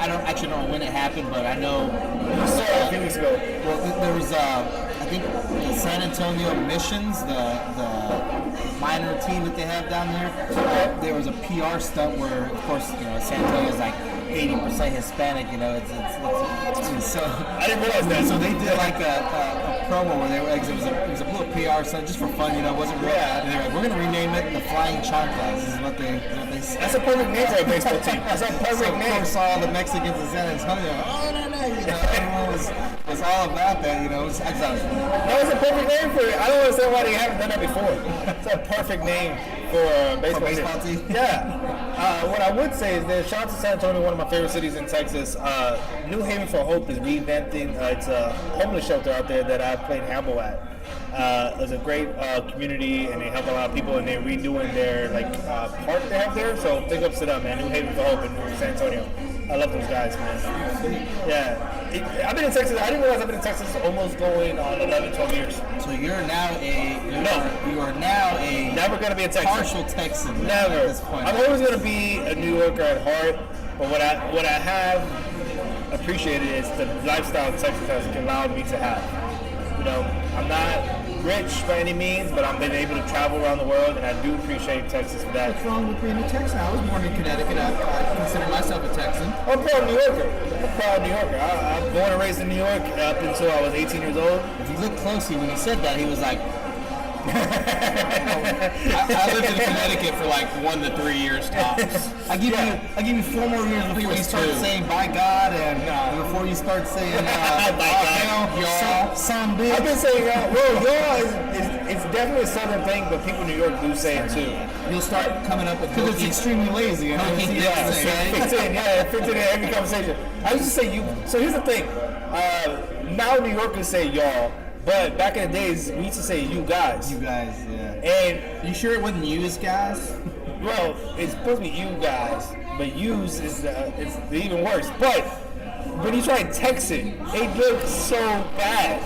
[SPEAKER 2] don't actually know when it happened, but I know
[SPEAKER 3] You saw it a few weeks ago.
[SPEAKER 2] Well, there was I think the San Antonio Missions, the minor team that they have down there. There was a PR stunt where, of course, San Antonio is like 80% Hispanic. It's so.
[SPEAKER 3] I didn't realize that.
[SPEAKER 2] So they did like a promo where they were. It was a little PR stunt just for fun. It wasn't real.
[SPEAKER 3] Yeah.
[SPEAKER 2] And they were like, we're gonna rename it the Flying Chanclas. Is what they said.
[SPEAKER 3] That's a perfect name for a baseball team. That's a perfect name.
[SPEAKER 2] Of course, all the Mexicans in San Antonio. Oh no! Everyone was all about that. I just thought it was funny.
[SPEAKER 3] That was a perfect name for it. I don't understand why they haven't done that before. It's a perfect name for a baseball team. Yeah. What I would say is that shout out to San Antonio, one of my favorite cities in Texas. New Haven for Hope is revamping. It's a homeless shelter out there that I played handball at. It's a great community, and they help a lot of people, and they're redoing their park they have there. So big ups to them, man. New Haven for Hope in San Antonio. I love those guys, man. Yeah. I've been in Texas. I didn't realize I've been in Texas almost going on 11, 12 years.
[SPEAKER 2] So you're now you are now a
[SPEAKER 3] never going to be a Texan.
[SPEAKER 2] Partial Texan.
[SPEAKER 3] Never.
[SPEAKER 2] At this point.
[SPEAKER 3] I'm always going to be a New Yorker at heart. But what I have appreciated is the lifestyle Texas has allowed me to have. I'm not rich by any means, but I've been able to travel around the world, and I do appreciate Texas for that.
[SPEAKER 1] What's wrong with being a Texan? I was born in Connecticut. I consider myself a Texan.
[SPEAKER 3] I'm a proud New Yorker. I'm born and raised in New York up until I was 18 years old.
[SPEAKER 2] If you look closely, when he said that, he was like,
[SPEAKER 1] I lived in Connecticut for 1 to 3 years tops.
[SPEAKER 2] I give you 4 more years before you start saying by God and before you start saying y'all, some bitch.
[SPEAKER 3] I've been saying y'all is definitely a southern thing, but people in New York do say it too.
[SPEAKER 1] You'll start coming up with
[SPEAKER 2] because it's extremely lazy.
[SPEAKER 3] It fits in every conversation. I used to say you. So here's the thing. Now New Yorkers say y'all. But back in the days, we used to say you guys.
[SPEAKER 2] You guys, yeah.
[SPEAKER 3] And
[SPEAKER 1] you sure it wasn't yous guys?
[SPEAKER 3] Well, it's supposed to be you guys, but yous is even worse. But when you try to text it looks so bad.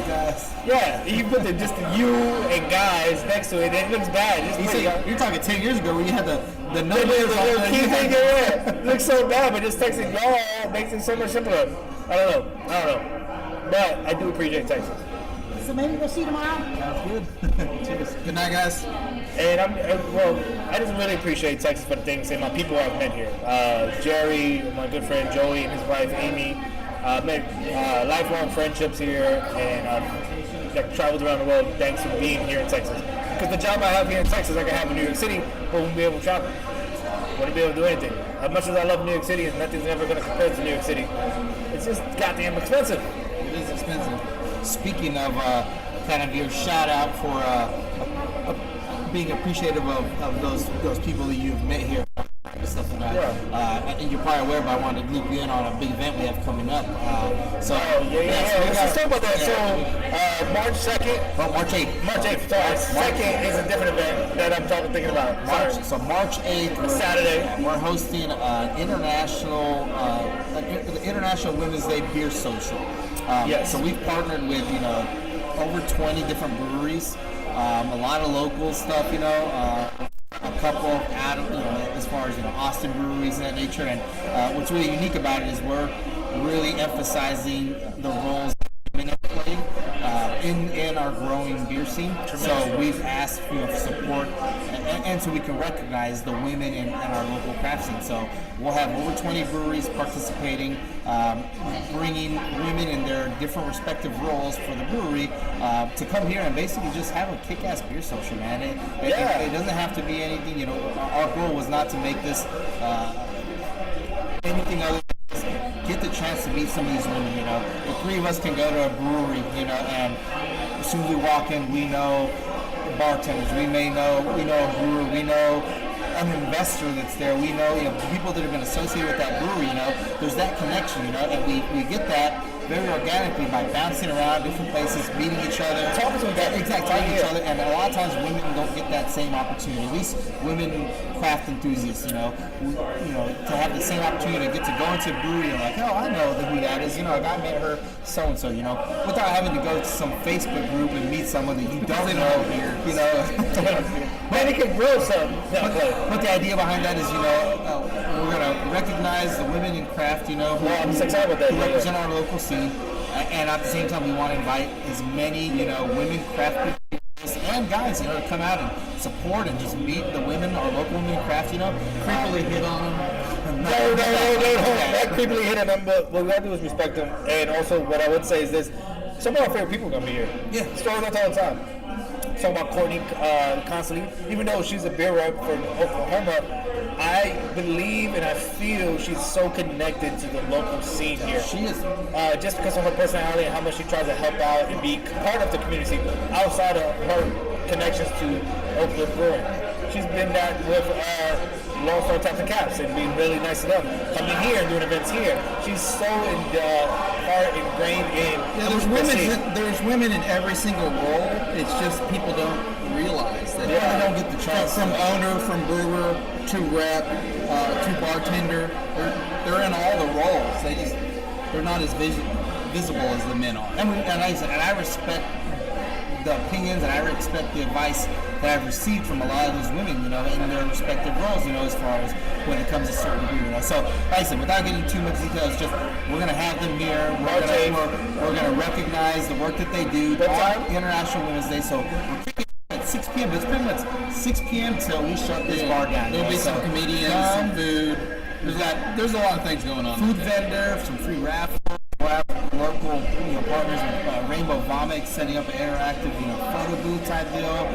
[SPEAKER 2] Guys.
[SPEAKER 3] Yeah, you put just the you and guys next to it, it looks bad.
[SPEAKER 2] You're talking 10 years ago when you had the numbers
[SPEAKER 3] the key thing. It looks so bad, but just texting y'all makes it so much simpler. I don't know. But I do appreciate Texas.
[SPEAKER 4] So maybe we'll see you tomorrow.
[SPEAKER 2] Sounds good. Cheers.
[SPEAKER 1] Good night, guys.
[SPEAKER 3] And I just really appreciate Texas for the things and my people I've met here. Jerry, my good friend Joey, and his wife Amy. Made lifelong friendships here, and that travels around the world thanks to being here in Texas. Because the job I have here in Texas, I can have in New York City, but won't be able to travel. Wouldn't be able to do anything. As much as I love New York City, and nothing's ever going to compare to New York City, it's just goddamn expensive.
[SPEAKER 1] It is expensive.
[SPEAKER 2] Speaking of kind of your shout out for being appreciative of those people that you've met here. Stuff like that. And you're probably aware, but I wanted to loop you in on a big event we have coming up.
[SPEAKER 3] So let's talk about that. So March 2nd.
[SPEAKER 2] Oh, March 8th.
[SPEAKER 3] March 8th. Sorry, 2nd is a different event that I'm thinking about.
[SPEAKER 2] So March 8th,
[SPEAKER 3] Saturday,
[SPEAKER 2] we're hosting the International Women's Day Beer Social.
[SPEAKER 3] Yes.
[SPEAKER 2] So we've partnered with over 20 different breweries, a lot of local stuff, a couple out of, as far as Austin breweries and that nature. And what's really unique about it is we're really emphasizing the roles women play in our growing beer scene. So we've asked for support, and so we can recognize the women in our local craft scene. So we'll have over 20 breweries participating, bringing women in their different respective roles for the brewery to come here and basically just have a kick-ass beer social, man. It doesn't have to be anything. Our goal was not to make this anything other than just get the chance to meet some of these women. The three of us can go to a brewery, and as soon as we walk in, we know bartenders, we know a brewer, we know an investor that's there, we know people that have been associated with that brewery. There's that connection, and we get that very organically by bouncing around different places, meeting each other, talking to each other, and a lot of times women don't get that same opportunity. At least women craft enthusiasts, to have the same opportunity to get to go into a brewery and like, oh, I know who that is. I met her so and so, without having to go to some Facebook group and meet someone that you don't know here,
[SPEAKER 3] Man, it can grow something.
[SPEAKER 2] But the idea behind that is, we're gonna recognize the women in craft, who represent our local scene. And at the same time, we want to invite as many, women craft people and guys, to come out and support and just meet the women, our local women craft,
[SPEAKER 1] Creepily hit on them.
[SPEAKER 3] No. Not creepily hit on them, but what we gotta do is respect them. And also, what I would say is this: some of our favorite people are gonna be here.
[SPEAKER 2] Yeah,
[SPEAKER 3] stories I tell all the time. Talking about Courtney constantly, even though she's a beer rep for Oklahoma, I believe and I feel she's so connected to the local scene here.
[SPEAKER 2] She is.
[SPEAKER 3] Just because of her personality and how much she tries to help out and be part of the community outside of her connections to Oakland Brewing. She's been that with Lone Star Taps and Caps and being really nice to them. Coming here and doing events here. She's so ingrained in.
[SPEAKER 1] Yeah, there's women in every single role. It's just people don't realize that.
[SPEAKER 2] They don't get the chance.
[SPEAKER 1] From owner, from brewer, to rep, to bartender. They're in all the roles. They're not as visible as the men are.
[SPEAKER 2] And I respect the opinions and I respect the advice that I've received from a lot of those women, in their respective roles, as far as when it comes to certain beer. So, like I said, without getting too much details, just we're gonna have them here. We're gonna recognize the work that they do on International Women's Day. So we're kicking at 6 p.m. But it's pretty much 6 p.m. till we shut this bar down.
[SPEAKER 1] There'll be some comedians, some food. There's a lot of things going on.
[SPEAKER 2] Food vendor, some free raffles. We'll have local, partners with Rainbow Vomit setting up an interactive, photo booth type deal.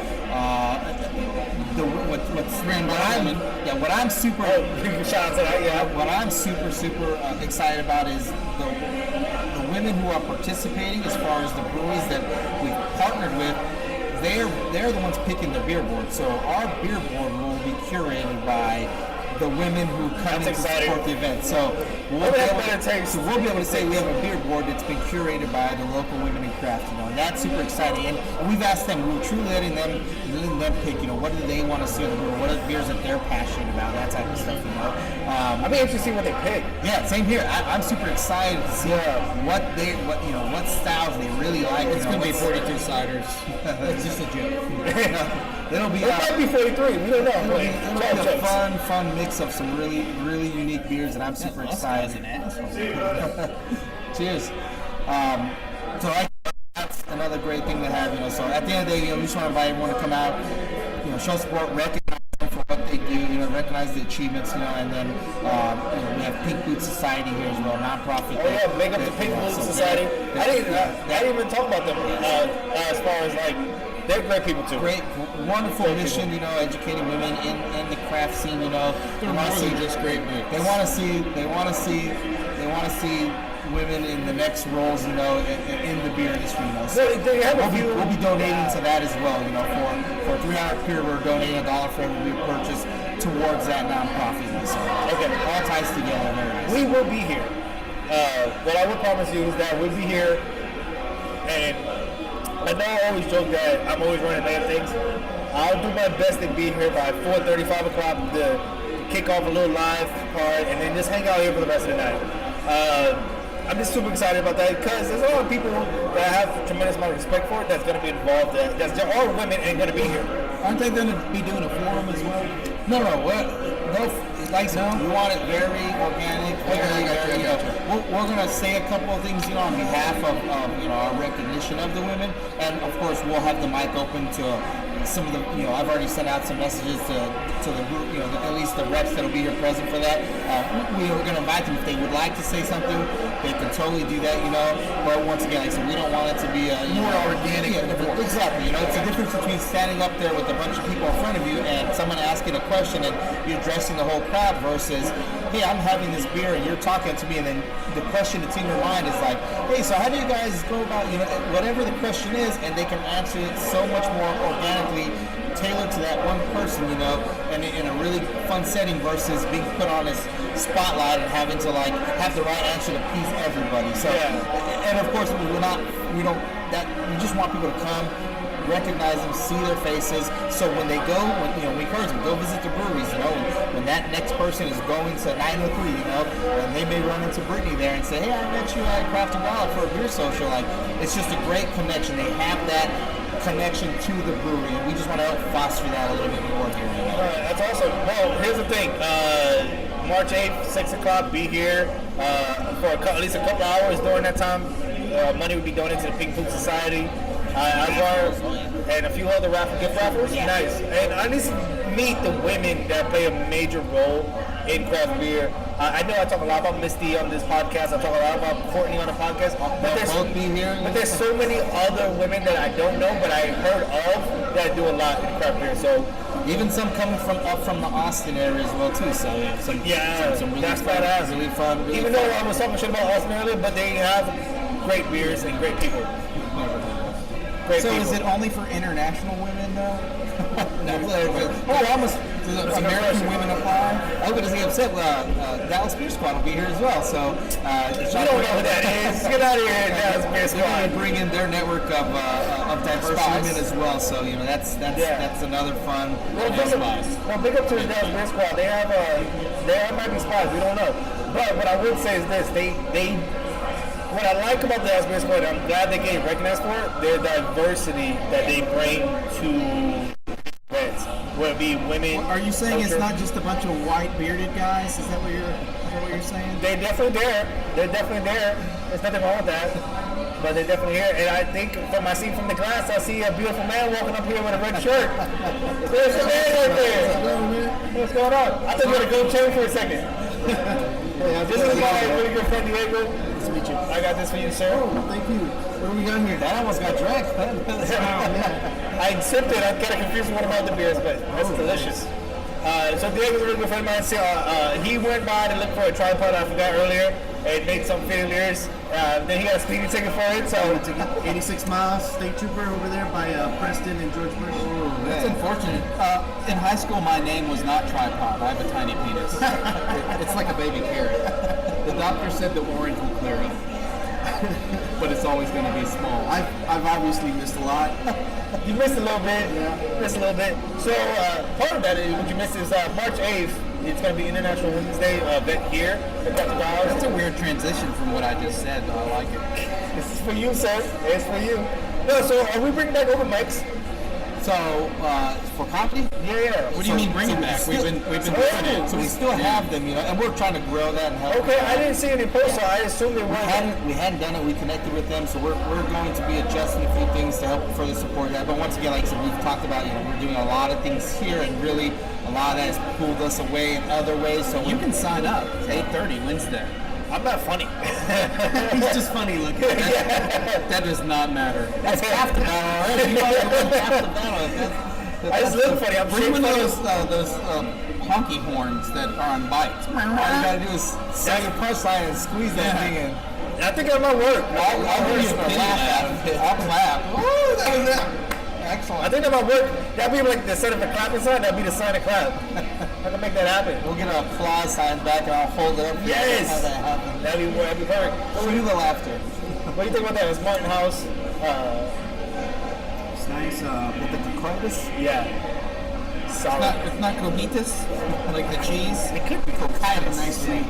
[SPEAKER 2] What I'm super excited about is the women who are participating as far as the breweries that we've partnered with. They're the ones picking the beer board. So our beer board will be curated by the women who come in to support the event. So we'll be able to say we have a beer board that's been curated by the local women in craft, and that's super exciting. And we've asked them, we're truly letting them pick, what do they want to see on the brewer, what are the beers that they're passionate about, that type of stuff,
[SPEAKER 3] I'd be interested to see what they pick.
[SPEAKER 2] Yeah, same here. I'm super excited to see what styles they really like.
[SPEAKER 1] It's going to be 42 ciders. It's just a joke.
[SPEAKER 2] It
[SPEAKER 3] might be 43. We don't know.
[SPEAKER 2] It'll be a fun mix of some really, really unique beers, and I'm super excited. Cheers. That's another great thing to have. So at the end of the day, we just want to invite everyone to come out, show support, recognize them for what they do. do, recognize the achievements, and then we have Pink Boot Society here as well, nonprofit.
[SPEAKER 3] Oh yeah, big up to Pink Boot Society. I didn't even talk about them as far as like they're great people too.
[SPEAKER 2] Great, wonderful mission, educating women in the craft scene.
[SPEAKER 1] They're more than just great boots.
[SPEAKER 2] They want to see women in the next roles, in the beer industry. So we'll be donating to that as well. For 300 beer, we're donating $1 for every beer purchase towards that nonprofit. So all ties together.
[SPEAKER 3] We will be here. What I will promise you is that we'll be here, and I know I always joke that I'm always running late things. I'll do my best to be here by 4:30, 5 o'clock to kick off a little live part, and then just hang out here for the rest of the night. I'm just super excited about that because there's a lot of people that I have a tremendous amount of respect for that's going to be involved. That's all women ain't going to be here.
[SPEAKER 1] Aren't they going to be doing a forum as well?
[SPEAKER 2] No. We want it very organic. We're going to say a couple of things, on behalf of our recognition of the women, and of course we'll have the mic open to some of the, I've already sent out some messages to the group, at least the reps that'll be here present for that. We are going to invite them if they would like to say something. They can totally do that, But once again, like I said, we don't want it to be
[SPEAKER 1] more organic.
[SPEAKER 2] Exactly. It's the difference between standing up there with a bunch of people in front of you and someone asking a question and you're addressing the whole crowd versus, hey, I'm having this beer and you're talking to me, and then the question that's in your mind is like, hey, so how do you guys go about, whatever the question is, and they can answer it so much more organically, tailored to that one person, and in a really fun setting versus being put on this spotlight and having to have the right answer to please everybody. So, and of course, we just want people to come, recognize them, see their faces. So when they go, we encourage them, go visit the breweries. When that next person is going to 903, and they may run into Brittany there and say, hey, I met you at Craft and Growler for a beer social. It's just a great connection. They have that connection to the brewery, and we just want to help foster that a little bit more here.
[SPEAKER 3] That's awesome. Well, here's the thing. March 8th, 6 o'clock, be here for at least a couple hours. During that time, money would be donated to the Pink Boot Society. And a few other gift raffles. Yeah. Nice. And I need to meet the women that play a major role in craft beer. I know I talk a lot about Misty on this podcast. I talk a lot about Courtney on the podcast. But there's so many other women that I don't know, but I heard of that do a lot in craft beer. So
[SPEAKER 2] even some coming up from the Austin area as well too. So some really
[SPEAKER 3] that's badass.
[SPEAKER 2] Really fun. Really
[SPEAKER 3] even though I was talking shit about Austin earlier, but they have great beers and great people.
[SPEAKER 1] Is it only for international women though? Does American women apply?
[SPEAKER 2] I hope it doesn't get upset. Dallas Beer Squad will be here as well. So
[SPEAKER 3] you don't know who that is. Get out of here, Dallas Beer Squad.
[SPEAKER 2] They're going to bring in their network of diverse women as well. So that's another fun.
[SPEAKER 3] Big up to the Dallas Beer Squad. They might be spies. We don't know. But what I would say is this: what I like about the Dallas Beer Squad, I'm glad they get recognized for it, their diversity that they bring to events, whether it be women.
[SPEAKER 1] Are you saying culture. It's not just a bunch of white bearded guys? Is that what you're saying?
[SPEAKER 3] They're definitely there. There's nothing wrong with that. But they're definitely here. And I think from my seat from the glass, I see a beautiful man walking up here with a red shirt. There's a man right there. What's going on? I thought you were going to go change for a second. This is my really good friend Diego. Nice to meet you. I got this for you, sir.
[SPEAKER 1] Oh, thank you. What do we got here?
[SPEAKER 2] That almost got drank.
[SPEAKER 3] I sipped it. I'm kind of confused with one of my other beers, but that's delicious. So Diego's a really good friend of mine. He went by to look for a tripod I forgot earlier and made some failures. Then he got a speeding ticket for it. So
[SPEAKER 1] 86 miles, state trooper over there by Preston and George Bush.
[SPEAKER 2] That's unfortunate.
[SPEAKER 1] In high school, my name was not tripod. I have a tiny penis. It's like a baby carrot. The doctor said the orange will clear up, but it's always going to be small. I've obviously missed a lot.
[SPEAKER 3] You missed a little bit. Yeah. Missed a little bit. So part of that is what you missed is March 8th. It's going to be International Women's Day event here at Growlers.
[SPEAKER 1] That's a weird transition from what I just said, but I like it.
[SPEAKER 3] This is for you, sir. It's for you. No, so are we bringing back open mics
[SPEAKER 2] So for comedy,
[SPEAKER 1] What do you mean bring it back? We've been doing it.
[SPEAKER 2] So we still have them, and we're trying to grow that and help.
[SPEAKER 3] Okay, I didn't see any posts, so I assumed they
[SPEAKER 2] We
[SPEAKER 3] weren't.
[SPEAKER 2] hadn't done it. We connected with them, so we're going to be adjusting a few things to help further support that. But once again, like I said, we've talked about, we're doing a lot of things here, and really a lot of that has pulled us away in other ways. So
[SPEAKER 1] You can sign up. It's 8:30 Wednesday.
[SPEAKER 3] I'm not funny.
[SPEAKER 1] He's just funny looking. That does not matter.
[SPEAKER 2] that's half the battle. Right? You already won half the battle.
[SPEAKER 3] I just look funny. I'm
[SPEAKER 1] Bring
[SPEAKER 3] sure
[SPEAKER 1] one of those honky horns that are on bikes.
[SPEAKER 2] All you gotta do is say your punchline and squeeze that thing in.
[SPEAKER 3] I think I'm at work.
[SPEAKER 1] I'll give you a pity laugh. I'll clap. Ooh, that was it. Excellent.
[SPEAKER 3] I think I'm at work. That'd be like the set of a clapping sign. That'd be the sign to clap. I can make that happen.
[SPEAKER 2] We'll get an applause sign back and I'll hold it up. For
[SPEAKER 3] Yes!
[SPEAKER 2] you. Have that happen.
[SPEAKER 3] That'd be perfect.
[SPEAKER 2] Cue the laughter.
[SPEAKER 3] What do you think about that? It's Martin House.
[SPEAKER 2] It's nice with the concordis.
[SPEAKER 3] Yeah. Solid.
[SPEAKER 1] It's not cojitas, like the cheese.
[SPEAKER 3] It could be
[SPEAKER 2] Kind of a nice sweet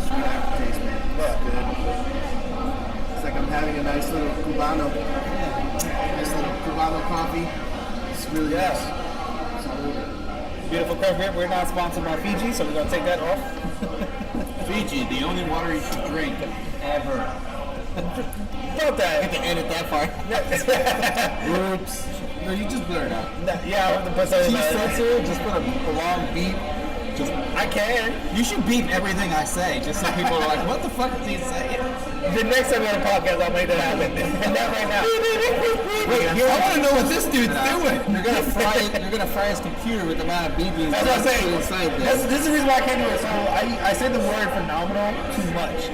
[SPEAKER 2] aftertaste, man.
[SPEAKER 3] Yeah.
[SPEAKER 5] It's like I'm having a nice little Cubano. Nice little Cubano coffee. It's really
[SPEAKER 3] Yes.
[SPEAKER 5] nice. Salud.
[SPEAKER 3] Beautiful craft beer. We're not sponsored by Fiji, so we're gonna take that off.
[SPEAKER 1] Fiji, the only water you should drink ever.
[SPEAKER 3] About that.
[SPEAKER 2] To edit that part.
[SPEAKER 1] Oops. No, you just blur it out.
[SPEAKER 3] Yeah, I have to put something
[SPEAKER 2] Cheese
[SPEAKER 3] in there.
[SPEAKER 2] sensor, just put a long beep. Just
[SPEAKER 3] I can.
[SPEAKER 1] You should beep everything I say, just so people are like, what the fuck is he saying?
[SPEAKER 3] The next time we're on a podcast, I'll make that happen. Not right now.
[SPEAKER 1] Wait, I want to know what this dude's doing.
[SPEAKER 2] You're gonna fry his computer with the amount of BBs
[SPEAKER 3] That's what I'm saying.
[SPEAKER 2] inside there.
[SPEAKER 3] This is the reason why I can't do it. So I say the word phenomenal too much.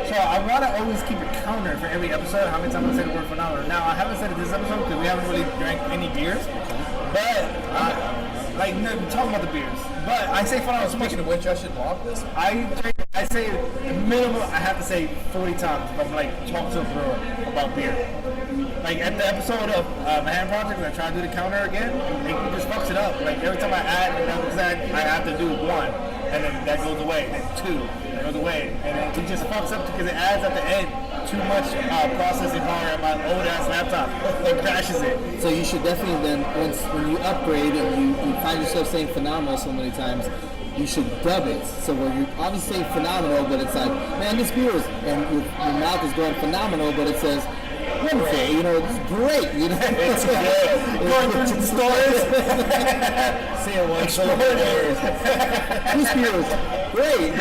[SPEAKER 3] So I want to always keep a counter for every episode, how many times I say the word phenomenal. Now, I haven't said it this episode because we haven't really drank any beers. But, talking about the beers. But I say phenomenal so much.
[SPEAKER 1] Speaking of which, I should log this.
[SPEAKER 3] I say minimum, I have to say 40 times if I'm like talking to a brewer about beer. Like at the episode of Manhattan Project, when I try to do the counter again, it just fucks it up. Like every time I add another percent, I have to do one, and then that goes away, then two, that goes away, and then it just fucks up because it adds at the end too much processing power at my old ass laptop. It crashes it.
[SPEAKER 2] So you should definitely then, when you upgrade and you find yourself saying phenomenal so many times, you should dub it. So where you obviously say phenomenal, but it's like, man, this beer is, and your mouth is going phenomenal, but it says wonderful, it's great,
[SPEAKER 3] It's good. Going through some stores. Seeing one store.
[SPEAKER 2] This beer is great.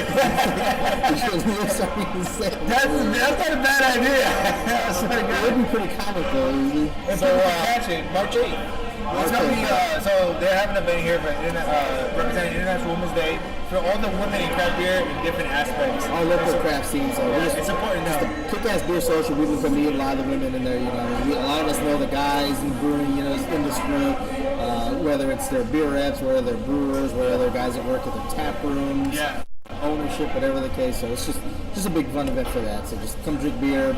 [SPEAKER 3] That's not a bad idea. That's not a
[SPEAKER 2] It
[SPEAKER 3] good
[SPEAKER 2] would be pretty comical.
[SPEAKER 3] So, March 8th. It's gonna be, so they're having an event here for representing International Women's Day for all the women in craft beer in different aspects.
[SPEAKER 2] Our local craft scene, so
[SPEAKER 3] It's important now.
[SPEAKER 2] Kick-Ass Beer Social, we've been meeting a lot of the women in there, a lot of us know the guys in the brewing, industry, whether it's their beer reps, whether they're brewers, whether they're guys that work at their tap rooms,
[SPEAKER 3] Yeah.
[SPEAKER 2] ownership, whatever the case. So it's just a big fun event for that. So just come drink beer,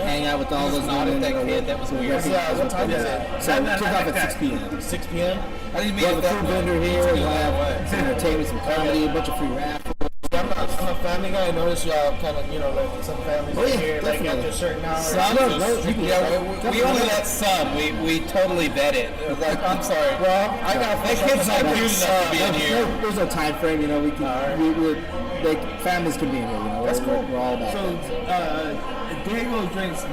[SPEAKER 2] hang out with all those women.
[SPEAKER 1] that kid. That was weird.
[SPEAKER 3] What time is it?
[SPEAKER 2] So kick off at 6 p.m.
[SPEAKER 3] 6 p.m.
[SPEAKER 1] I didn't
[SPEAKER 2] We
[SPEAKER 1] mean
[SPEAKER 2] have a food vendor here, we'll have some entertainment, some comedy, a bunch of free raffles.
[SPEAKER 3] I'm a family guy. I noticed y'all kind of, like some families
[SPEAKER 2] Oh, yeah,
[SPEAKER 3] here, like
[SPEAKER 2] definitely.
[SPEAKER 3] after a certain hour.
[SPEAKER 1] We only let some. We totally vet it. Like, I'm sorry.
[SPEAKER 3] Well, I got
[SPEAKER 1] That kid's not cute enough to be in here.
[SPEAKER 2] There's no time frame, we can, families can be in here,
[SPEAKER 3] That's cool.
[SPEAKER 2] We're all about
[SPEAKER 3] So,
[SPEAKER 2] that.
[SPEAKER 3] Diego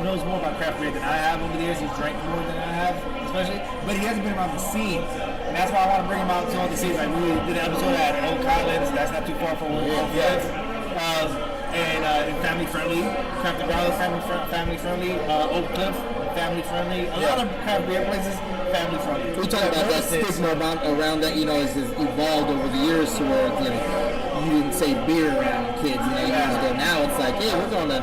[SPEAKER 3] knows more about craft beer than I have over the years. He's drank more than I have, especially. But he hasn't been around the scene. And that's why I want to bring him out to all the scenes. Like, we did an episode at Oak Islands. That's not too far from where we're from. And family friendly. Craft and Growlers, family friendly. Oak Cliff, family friendly. A lot of craft beer places, family friendly.
[SPEAKER 2] We talk about that stigma around that, has evolved over the years to where, you didn't say beer around kids, years ago. Now it's like, hey, we're gonna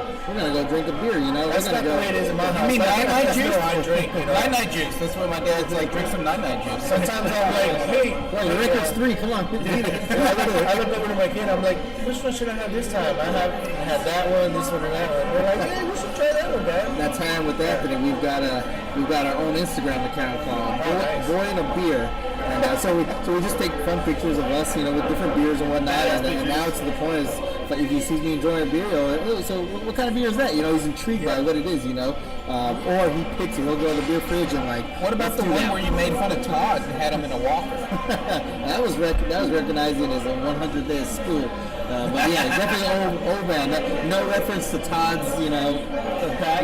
[SPEAKER 2] go drink a beer,
[SPEAKER 3] That's not the way it is in my house.
[SPEAKER 1] You mean night juice?
[SPEAKER 3] I drink,
[SPEAKER 1] Night juice. That's what my dad's like. Drink some night juice.
[SPEAKER 3] Sometimes I'm like, hey,
[SPEAKER 2] your record's 3, come on.
[SPEAKER 3] I look over to my kid, I'm like, which one should I have this time? I had that one, this one, and that one. They're like, hey, we should try that one, Dad.
[SPEAKER 2] That time with Anthony, we've got our own Instagram account called Boy and a Beer. And so we just take fun pictures of us, with different beers and whatnot. And now it's to the point is if he sees me enjoying a beer, so what kind of beer is that? He's intrigued by what it is, or he picks it. He'll go to the beer fridge and like.
[SPEAKER 1] What about the one where you made fun of Todd and had him in a walker?
[SPEAKER 2] that was recognizing as a 100th day of school. But yeah, definitely old man. No reference to Todd's,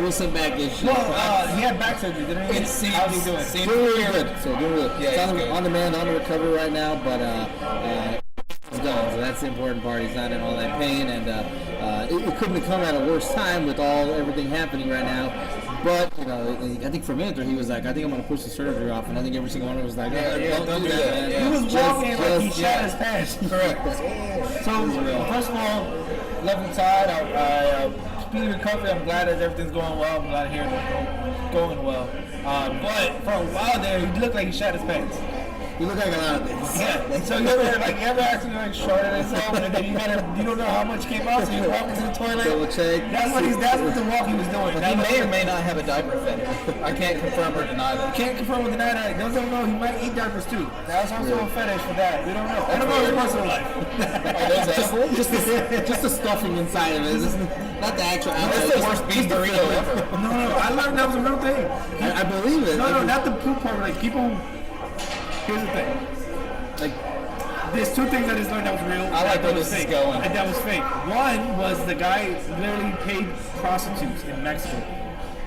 [SPEAKER 2] recent back issue.
[SPEAKER 3] Well, he had back surgery, didn't he? How's he doing?
[SPEAKER 2] Doing really good. So doing really good.
[SPEAKER 1] Yeah,
[SPEAKER 2] it's on demand, on the recovery right now, but he's gone. So that's the important part. He's not in all that pain, and it couldn't have come at a worse time with everything happening right now. But I think for a minute he was like, I think I'm gonna push the surgery off, and I think every single one of us was like, don't do that.
[SPEAKER 3] He was walking like he shot his pants.
[SPEAKER 1] Correct.
[SPEAKER 3] So first of all, love him, Todd. I speedy recovery. I'm glad that everything's going well. I'm glad to hear it's going well. But for a while there, he looked like he shot his pants.
[SPEAKER 2] You look like a lot of things.
[SPEAKER 3] Yeah. So you ever actually shorted himself, and then you don't know how much came out, so you walk into the toilet.
[SPEAKER 2] Double check.
[SPEAKER 3] That's what the walk he was doing.
[SPEAKER 1] He may or may not have a diaper fetish. I can't confirm or deny that.
[SPEAKER 3] Can't confirm or deny that. Those don't know. He might eat diapers too. That's also a fetish for that. We don't know. I don't know his personal life.
[SPEAKER 2] just the stuffing inside of it. It's not the actual.
[SPEAKER 1] That's the worst beef burrito ever.
[SPEAKER 3] No, I learned that was a real thing.
[SPEAKER 2] I believe it.
[SPEAKER 3] No, not the poop part. Like people. Here's the thing. Like, there's two things I just learned that was real.
[SPEAKER 1] I like where this is going.
[SPEAKER 3] And that was fake. One was the guy literally paid prostitutes in Mexico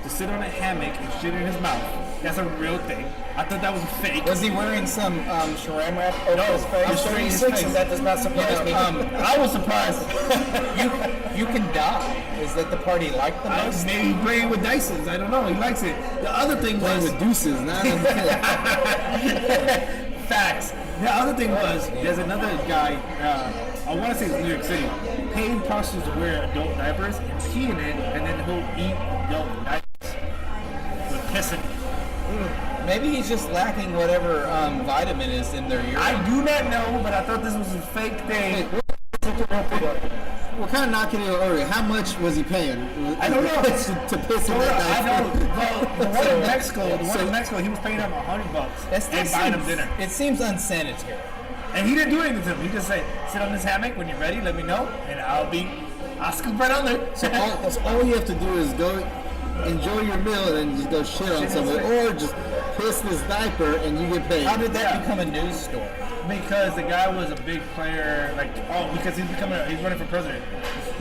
[SPEAKER 3] to sit on a hammock and shit in his mouth. That's a real thing. I thought that was fake.
[SPEAKER 1] Was he wearing some saran wrap over his face?
[SPEAKER 3] I'm 36 and that does not surprise me. I was surprised.
[SPEAKER 1] You can die. Is that the part he liked the most?
[SPEAKER 3] Maybe playing with dices. I don't know. He likes it. The other thing
[SPEAKER 2] playing
[SPEAKER 3] was
[SPEAKER 2] with deuces, not
[SPEAKER 3] facts. The other thing was there's another guy. I want to say it's New York City. Paying prostitutes to wear adult diapers and pee in it, and then he'll eat adult diapers with pissing.
[SPEAKER 1] Maybe he's just lacking whatever vitamin is in their urine.
[SPEAKER 3] I do not know, but I thought this was a fake thing.
[SPEAKER 2] We're kind of knocking it earlier. How much was he paying?
[SPEAKER 3] I don't know.
[SPEAKER 2] to piss in that
[SPEAKER 3] I know. Well, the one in Mexico, he was paying him $100 and buying him dinner.
[SPEAKER 1] It seems unsanitary.
[SPEAKER 3] And he didn't do anything to him. He just said, sit on this hammock when you're ready, let me know, and I'll scoop right on there.
[SPEAKER 2] So all you have to do is go enjoy your meal and then just go shit on somebody, or just piss this diaper and you get paid.
[SPEAKER 1] How did that become a news story?
[SPEAKER 3] Because the guy was a big player, because he's running for president.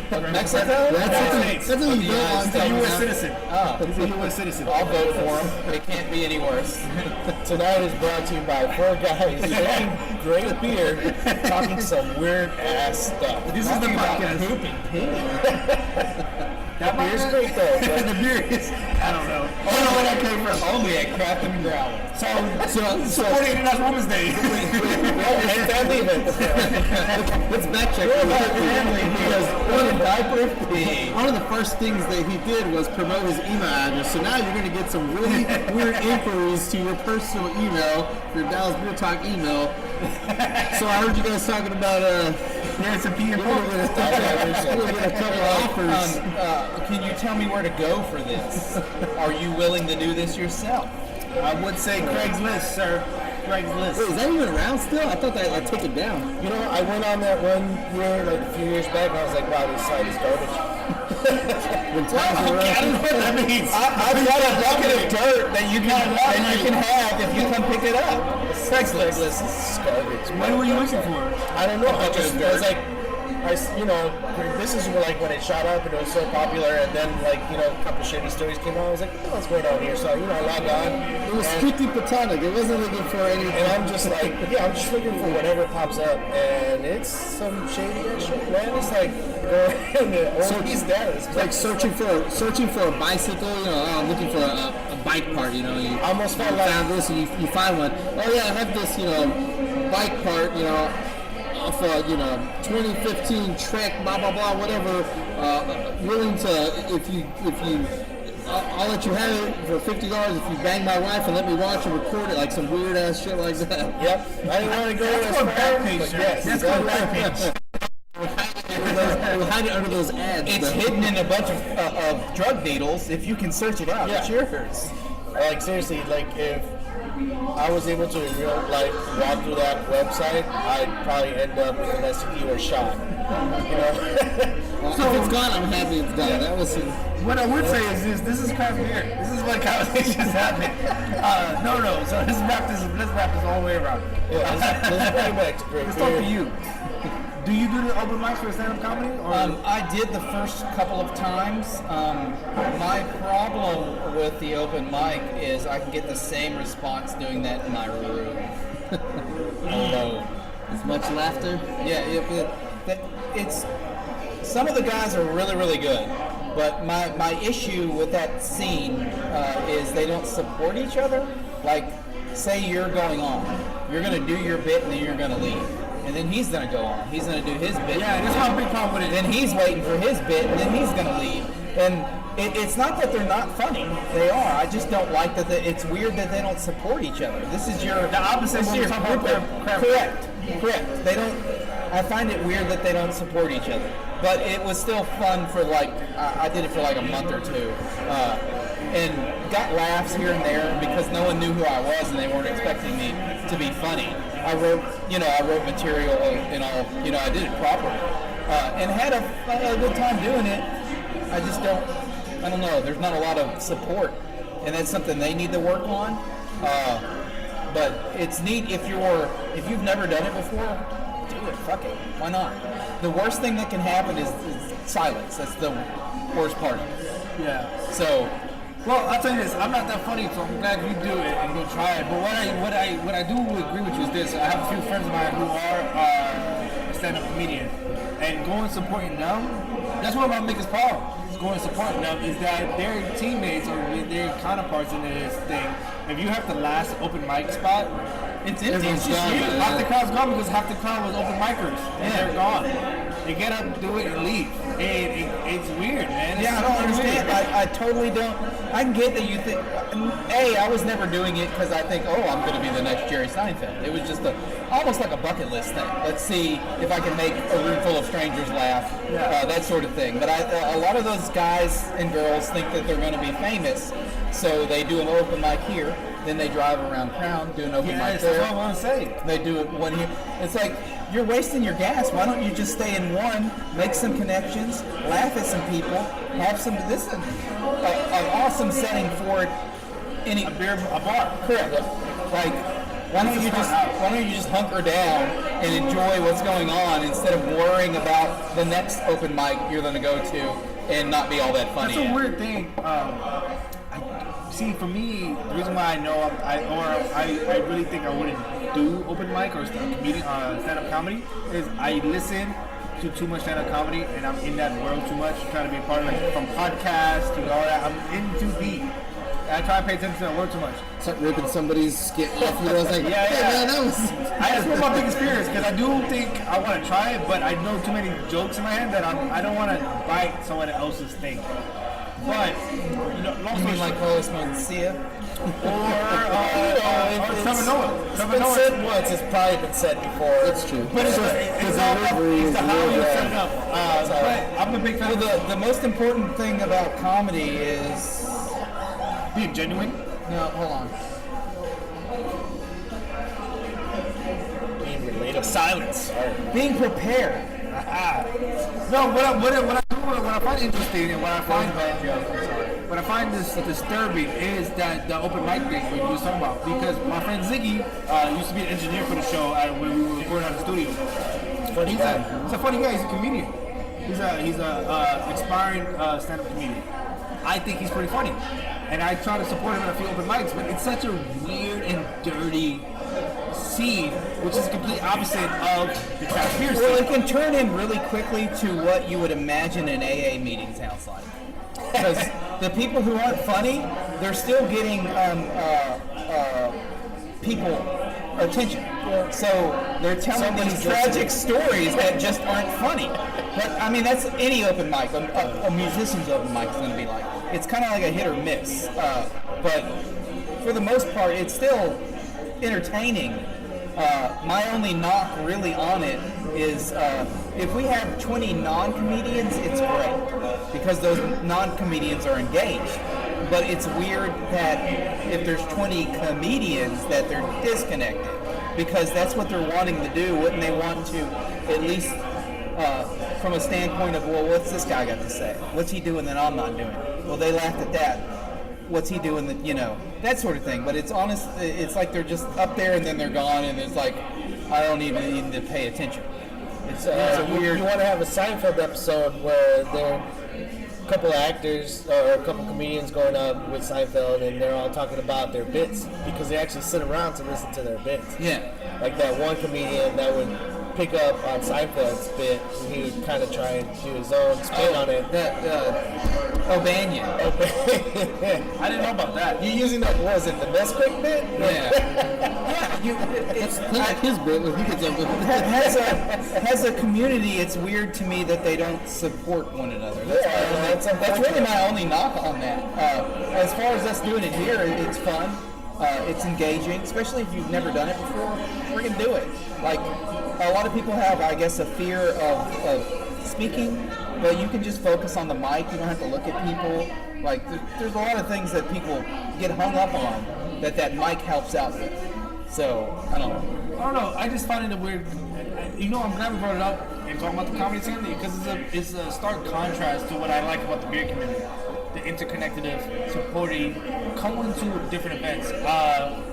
[SPEAKER 1] Mexico?
[SPEAKER 2] That's what you built on.
[SPEAKER 3] He's a U.S. citizen.
[SPEAKER 1] Oh.
[SPEAKER 3] He's a U.S. citizen.
[SPEAKER 1] I'll vote for him. It can't be any worse.
[SPEAKER 6] Tonight is brought to you by four guys drinking great beer, talking some weird ass stuff.
[SPEAKER 3] This is the podcast.
[SPEAKER 6] That beer is great though.
[SPEAKER 3] The beer is, I don't know. I don't know where that came from.
[SPEAKER 1] Only at Craft and Growlers.
[SPEAKER 3] So supporting International Women's Day.
[SPEAKER 6] And family events.
[SPEAKER 2] Let's backcheck. One of the first things that he did was promote his email address. So now you're going to get some really weird inquiries to your personal email, your Dallas Beer Talk email. So I heard you guys talking about
[SPEAKER 3] Some pee and
[SPEAKER 2] we're going to get a couple of offers.
[SPEAKER 1] Can you tell me where to go for this? Are you willing to do this yourself?
[SPEAKER 3] I would say Craigslist, sir. Craigslist.
[SPEAKER 2] Wait, is that even around still? I thought I took it down.
[SPEAKER 6] You know, I went on that one year, like a few years back, and I was like, wow, this site is garbage.
[SPEAKER 3] I don't know what that means.
[SPEAKER 1] I've got a bucket of dirt that you can have if you come pick it up.
[SPEAKER 6] Craigslist is garbage.
[SPEAKER 3] What were you looking for?
[SPEAKER 6] I don't know. I was like, this is like when it shot up and it was so popular, and then a couple shady stories came out. I was like, what's going on here? So I log on.
[SPEAKER 2] It was strictly platonic. It wasn't looking for anything.
[SPEAKER 6] And I'm just like, I'm just looking for whatever pops up, and it's some shady ass shit, man. It's like
[SPEAKER 2] it's like searching for a bicycle. Looking for a bike part. You
[SPEAKER 6] almost felt like
[SPEAKER 2] found this and you find one. Oh yeah, I have this bike part. Off 2015 Trek, blah blah blah, whatever. Willing to if you I'll let you have it for $50 if you bang my wife and let me watch and record it, like some weird ass shit like that.
[SPEAKER 6] Yep. I didn't want to go
[SPEAKER 3] That's called Backpage.
[SPEAKER 6] yes,
[SPEAKER 3] That's called Backpage.
[SPEAKER 2] We'll hide it under those ads.
[SPEAKER 1] It's hidden in a bunch of drug needles. If you can search it out, it's yours.
[SPEAKER 6] Like seriously, like if I was able to in real life walk through that website, I'd probably end up with an STD or shot. You know?
[SPEAKER 2] So if it's gone, I'm happy it's gone. That was
[SPEAKER 5] What I would say is this is craft beer. This is what conversation's happening. No. So let's wrap this all the way around.
[SPEAKER 6] Yeah, let's bring it back to great
[SPEAKER 5] Let's talk to
[SPEAKER 6] beer.
[SPEAKER 5] you. Do you do the open mics for stand-up comedy? Or
[SPEAKER 1] I did the first couple of times. My problem with the open mic is I can get the same response doing that in my room. Alone.
[SPEAKER 2] as much laughter.
[SPEAKER 1] Yeah, it's some of the guys are really, really good, but my issue with that scene is they don't support each other. Like, say you're going on, you're going to do your bit and then you're going to leave. And then he's going to go on. He's going to do his bit.
[SPEAKER 5] yeah, that's my big problem with it.
[SPEAKER 1] Then he's waiting for his bit, and then he's going to leave. And it's not that they're not funny; they are. I just don't like that. It's weird that they don't support each other. This is your
[SPEAKER 5] The opposite
[SPEAKER 1] this is
[SPEAKER 5] when
[SPEAKER 1] your
[SPEAKER 5] we talk about
[SPEAKER 1] group.
[SPEAKER 5] crap.
[SPEAKER 1] Correct. They don't. I find it weird that they don't support each other. But it was still fun for like I did it for like a month or two, and got laughs here and there because no one knew who I was and they weren't expecting me to be funny. I wrote material and all, I did it properly, and had a good time doing it. I just I don't know, there's not a lot of support, and that's something they need to work on. But it's neat if you've never done it before, do it, fuck it, why not? The worst thing that can happen is silence. That's the worst part of it.
[SPEAKER 5] Yeah.
[SPEAKER 1] So,
[SPEAKER 5] Well, I'll tell you this. I'm not that funny, so I'm glad you do it and go try it. But what I do agree with you is this. I have a few friends of mine who are stand-up comedian, and going and supporting them, that's one of my biggest problems. Is going and supporting them is that their teammates or their counterparts in this thing. If you have the last open mic spot,
[SPEAKER 1] it's empty.
[SPEAKER 2] Everyone's
[SPEAKER 1] It's just
[SPEAKER 2] gone,
[SPEAKER 1] you.
[SPEAKER 2] man.
[SPEAKER 5] half the crowd's gone because half the crowd was open micers and they're gone. They get up, do it, and leave. It's weird, man. It's
[SPEAKER 1] Yeah, I don't
[SPEAKER 5] super
[SPEAKER 1] understand.
[SPEAKER 5] weird.
[SPEAKER 1] I totally don't. I can get that you think. I was never doing it because I think, I'm going to be the next Jerry Seinfeld. It was just almost like a bucket list thing. Let's see if I can make a room full of strangers laugh, that sort of thing. But a lot of those guys and girls think that they're going to be famous, so they do an open mic here, then they drive around town, do an open mic
[SPEAKER 5] Yes,
[SPEAKER 1] there.
[SPEAKER 5] that's what I want to say.
[SPEAKER 1] They do it one here. It's like, you're wasting your gas. Why don't you just stay in one, make some connections, laugh at some people, have some. This is an awesome setting for any
[SPEAKER 5] A bar.
[SPEAKER 1] Correct. Like, why don't you just hunker down and enjoy what's going on instead of worrying about the next open mic you're going to go to and not be all that funny.
[SPEAKER 5] That's a
[SPEAKER 1] at.
[SPEAKER 5] weird thing. See, for me, the reason why I know I really think I wouldn't do open mic or stand-up comedy is I listen to too much stand-up comedy and I'm in that world too much, trying to be a part of it, from podcasts to all that. I'm in too deep. And I try to pay attention to that world too much.
[SPEAKER 2] Start ripping somebody's skin off. I was like,
[SPEAKER 5] Yeah,
[SPEAKER 2] hey,
[SPEAKER 5] yeah.
[SPEAKER 2] man, that was.
[SPEAKER 5] That's one of my biggest fears because I do think I want to try it, but I know too many jokes in my head that I don't want to bite someone else's thing. But long
[SPEAKER 1] You
[SPEAKER 5] story
[SPEAKER 1] mean like
[SPEAKER 5] short,
[SPEAKER 1] Carlos Mencia?
[SPEAKER 5] or Trevor Noah.
[SPEAKER 6] It's
[SPEAKER 5] Trevor
[SPEAKER 6] been
[SPEAKER 5] Noah.
[SPEAKER 6] said once, it's probably been said before.
[SPEAKER 2] That's true.
[SPEAKER 5] But it's all up
[SPEAKER 2] delivery
[SPEAKER 5] to
[SPEAKER 2] is
[SPEAKER 5] how
[SPEAKER 2] really
[SPEAKER 5] you
[SPEAKER 2] bad.
[SPEAKER 5] set it up. But I'm a big fan
[SPEAKER 1] Well,
[SPEAKER 5] of
[SPEAKER 1] the most important thing about comedy is
[SPEAKER 5] being genuine.
[SPEAKER 1] no. Hold on.
[SPEAKER 6] Being relatable.
[SPEAKER 5] Silence.
[SPEAKER 1] Being prepared.
[SPEAKER 5] No, what I find interesting and what I find this disturbing is that the open mic thing we were talking about, because my friend Ziggy used to be an engineer for the show when we were recording at the studio. But he's a funny guy. He's a comedian. He's a aspiring stand-up comedian. I think he's pretty funny, and I try to support him in a few open mics. But it's such a weird and dirty scene, which is the complete opposite of the craft beer
[SPEAKER 1] Well,
[SPEAKER 5] scene.
[SPEAKER 1] it can turn in really quickly to what you would imagine an AA meeting sounds like. Because the people who aren't funny, they're still getting people attention. So they're telling these tragic stories that just aren't funny. But I mean, that's any open mic. A musician's open mic is going to be like. It's kind of like a hit or miss. But for the most part, it's still entertaining. My only knock really on it is if we have 20 non-comedians, it's great because those non-comedians are engaged. But it's weird that if there's 20 comedians that they're disconnected, because that's what they're wanting to do. Wouldn't they want to at least from a standpoint of, well, what's this guy got to say? What's he doing that I'm not doing? Well, they laughed at that. What's he doing that, that sort of thing. But it's honest, it's like they're just up there and then they're gone, and it's like, I don't even need to pay attention. It's a weird.
[SPEAKER 6] You want to have a Seinfeld episode where there are a couple of actors or a couple of comedians going up with Seinfeld, and they're all talking about their bits because they actually sit around to listen to their bits.
[SPEAKER 1] Yeah.
[SPEAKER 6] Like that one comedian that would pick up on Seinfeld's bit, and he would kind of try and do his own spin on it.
[SPEAKER 1] O'Banion.
[SPEAKER 5] I didn't know about that.
[SPEAKER 6] You using that? What was it, the Nesquik bit?
[SPEAKER 1] It's
[SPEAKER 2] like his bit when he gets up with
[SPEAKER 1] has a community. It's weird to me that they don't support one another. That's really my only knock on that. As far as us doing it here, it's fun. It's engaging, especially if you've never done it before. We're gonna do it. Like a lot of people have, I guess, a fear of speaking, but you can just focus on the mic. You don't have to look at people. Like there's a lot of things that people get hung up on that mic helps out with. So I don't know.
[SPEAKER 5] I just find it weird. I'm glad we brought it up and talking about the comedy scene because it's a stark contrast to what I like about the beer community. The interconnectedness, supporting, coming to different events.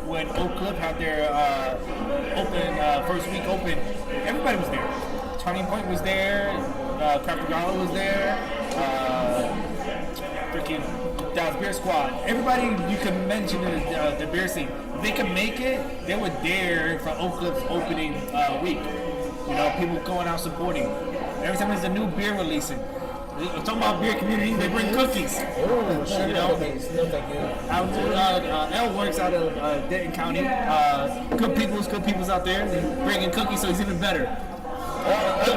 [SPEAKER 5] When Oak Cliff had their first week open, everybody was there. Turning Point was there, Growlers was there, freaking Dallas Beer Squad. Everybody you can mention in the beer scene. If they could make it, they were there for Oak Cliff's opening week. People going out supporting. Every time there's a new beer releasing. I'm talking about beer community, they bring cookies.
[SPEAKER 6] Oh, sure. No, thank you.
[SPEAKER 5] El works out of Denton County. Good people's out there. They're bringing cookies, so he's even better. He's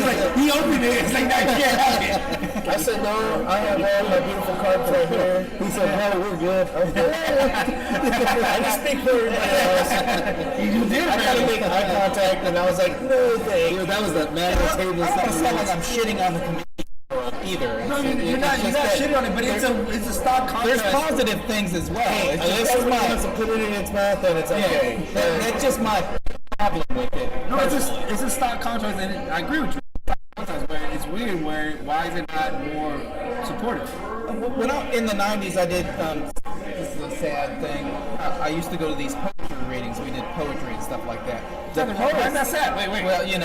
[SPEAKER 5] like, he opened it. It's like, no, you can't have it.
[SPEAKER 6] I said, no, I have all my beautiful cards right here. He said, no, we're good. I'm good. I just speak for everybody else.
[SPEAKER 5] You did,
[SPEAKER 6] I tried to make eye contact, and I was like, no, thanks.
[SPEAKER 2] that was that man at the table.
[SPEAKER 1] I don't sound like I'm shitting on the community either.
[SPEAKER 5] No, you're not shitting on it, but it's a stock contrast.
[SPEAKER 1] There's positive things as well. It's
[SPEAKER 6] Unless
[SPEAKER 1] just
[SPEAKER 6] somebody wants to put it in its mouth, then it's okay.
[SPEAKER 1] that's just my problem with it.
[SPEAKER 5] No, it's a stock contrast, and I agree with you. But it's weird. Why is it not more supportive?
[SPEAKER 1] When in the 90s, I did. This is a sad thing. I used to go to these poetry readings. We did poetry and stuff like that.
[SPEAKER 5] Why is that sad? Wait.
[SPEAKER 1] Well, it is.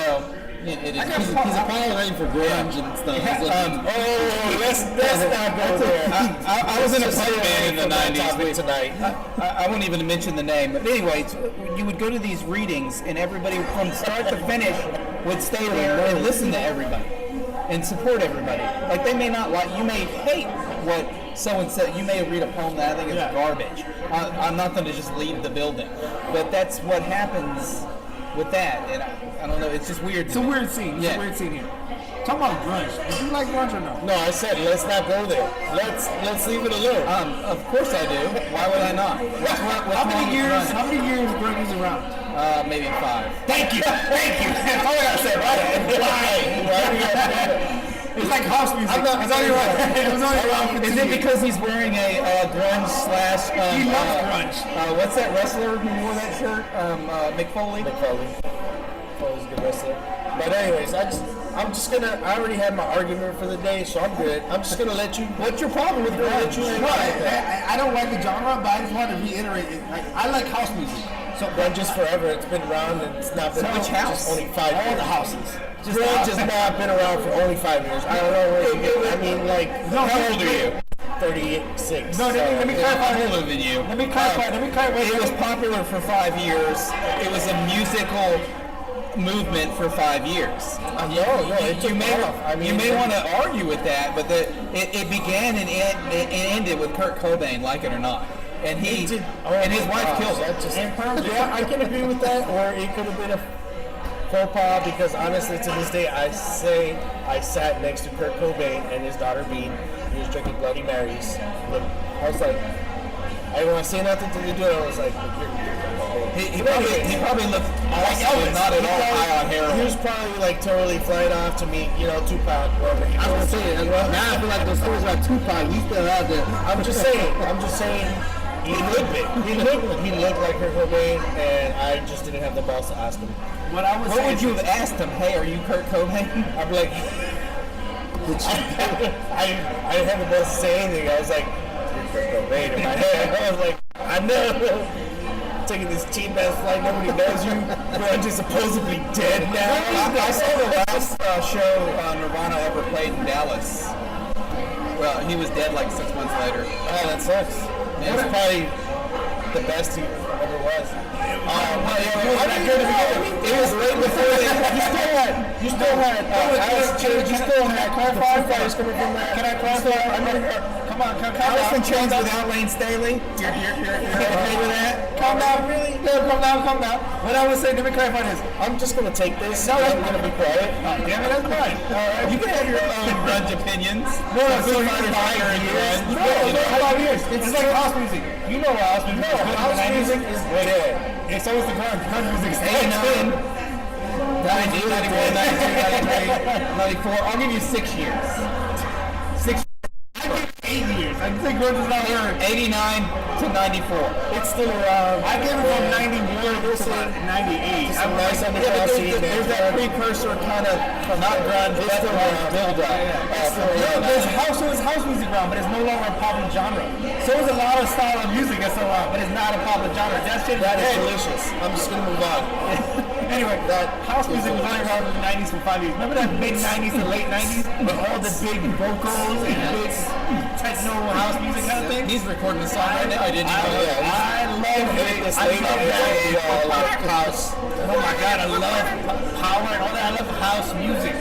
[SPEAKER 2] He's apologizing for grunge and stuff.
[SPEAKER 6] Let's not go there.
[SPEAKER 1] I was in a punk band in the 90s.
[SPEAKER 6] Tonight.
[SPEAKER 1] I won't even mention the name. But anyway, you would go to these readings, and everybody from start to finish would stay there and listen to everybody and support everybody. Like they may not like, you may hate what someone said. You may read a poem that I think is garbage. I'm not going to just leave the building. But that's what happens with that, and I don't know. It's just weird.
[SPEAKER 5] It's a weird scene. It's a weird scene here. Talk about grunge. Do you like grunge or no?
[SPEAKER 6] No, I said let's not go there. Let's leave it alone.
[SPEAKER 1] Of course I do. Why would I not?
[SPEAKER 5] How many years grunge is around?
[SPEAKER 1] Maybe 5.
[SPEAKER 5] Thank you. That's all I gotta say about it. Why? It's like house music. It was only around for 2
[SPEAKER 1] Is it because he's wearing a grunge slash?
[SPEAKER 5] He loves grunge.
[SPEAKER 1] What's that wrestler who wore that shirt? Mick Foley.
[SPEAKER 6] Foley's a good wrestler. But anyways, I already had my argument for the day, so I'm good. I'm just gonna let you. What's your problem with grunge?
[SPEAKER 5] I don't like the genre, but I just want to reiterate it. I like house music.
[SPEAKER 6] So grunge is forever. It's been around, and it's not been.
[SPEAKER 1] Which house?
[SPEAKER 6] Only 5 years.
[SPEAKER 5] All the houses.
[SPEAKER 6] Grunge has not been around for only 5 years. I don't know where you get. I mean, like,
[SPEAKER 1] How old are you?
[SPEAKER 6] 36.
[SPEAKER 5] No, let me clarify.
[SPEAKER 1] I'm older than you.
[SPEAKER 5] Let me clarify.
[SPEAKER 1] It was popular for 5 years. It was a musical movement for 5 years.
[SPEAKER 6] You
[SPEAKER 1] may want to argue with that, but it began and ended with Kurt Cobain, like it or not. And his wife killed him.
[SPEAKER 6] Yeah, I can agree with that. Or it could have been a faux pas, because honestly, to this day, I say I sat next to Kurt Cobain and his daughter Bean. He was drinking Bloody Marys. Look, I was like, I didn't want to say nothing to the dude. I was like, you're
[SPEAKER 1] He probably looked like Elvis, not at all high on heroin.
[SPEAKER 6] He was probably like totally flying off to meet, Tupac, wherever he was.
[SPEAKER 5] I was gonna say, now I feel like those stories about Tupac, he's still out there.
[SPEAKER 6] I'm just saying. He looked like Kurt Cobain, and I just didn't have the balls to ask him.
[SPEAKER 1] What would you have asked him? Hey, are you Kurt Cobain?
[SPEAKER 6] I'd be like, I didn't have the balls to say anything. I was like, you're Kurt Cobain in my head. I was like, I know. Taking this cheap ass flight, nobody knows you. Grunge is supposedly dead now.
[SPEAKER 1] I saw the last show Nirvana ever played in Dallas. Well, he was dead like 6 months later.
[SPEAKER 6] Oh, that sucks. It was probably the best he ever was. It was right before you still had Alice Chains, you still had the Foo Fighters coming from that. Can I clarify? Come on,
[SPEAKER 1] Alice in Chains without Lane Staley? You're okay with that?
[SPEAKER 6] Calm down, really?
[SPEAKER 5] No, calm down. What I would say, let me clarify this.
[SPEAKER 6] I'm just gonna take this. No, I'm gonna be quiet.
[SPEAKER 5] Damn it, that's fine. Alright.
[SPEAKER 1] You can have your own grunge opinions.
[SPEAKER 5] No,
[SPEAKER 1] Foo Fighters are in grunge.
[SPEAKER 5] No, 5 years. It's like house music. You know what house music is.
[SPEAKER 6] House music is dead.
[SPEAKER 5] And so is the grunge. Grunge music is
[SPEAKER 1] 89, 90, 91, 92, 93, 94. I'll give you 6 years.
[SPEAKER 5] 8 years. I think grunge is not here.
[SPEAKER 1] 89 to 94.
[SPEAKER 6] It's still around.
[SPEAKER 5] I give it from 91 to 98.
[SPEAKER 6] Some nice underground scene.
[SPEAKER 1] There's that precursor kind of, not grunge, but build up.
[SPEAKER 5] There's house music around, but it's no longer a popular genre. So is a lot of style of music that's around, but it's not a popular genre. That shit
[SPEAKER 6] That is delicious. I'm just gonna move on.
[SPEAKER 5] Anyway, that house music was only around in the 90s for 5 years. Remember that mid 90s to late 90s with all the big vocals and big techno house music kind of thing?
[SPEAKER 1] He's recording a song right now. I didn't know that.
[SPEAKER 5] I love it. I love that house. Oh my god, I love power and all that. I love house music.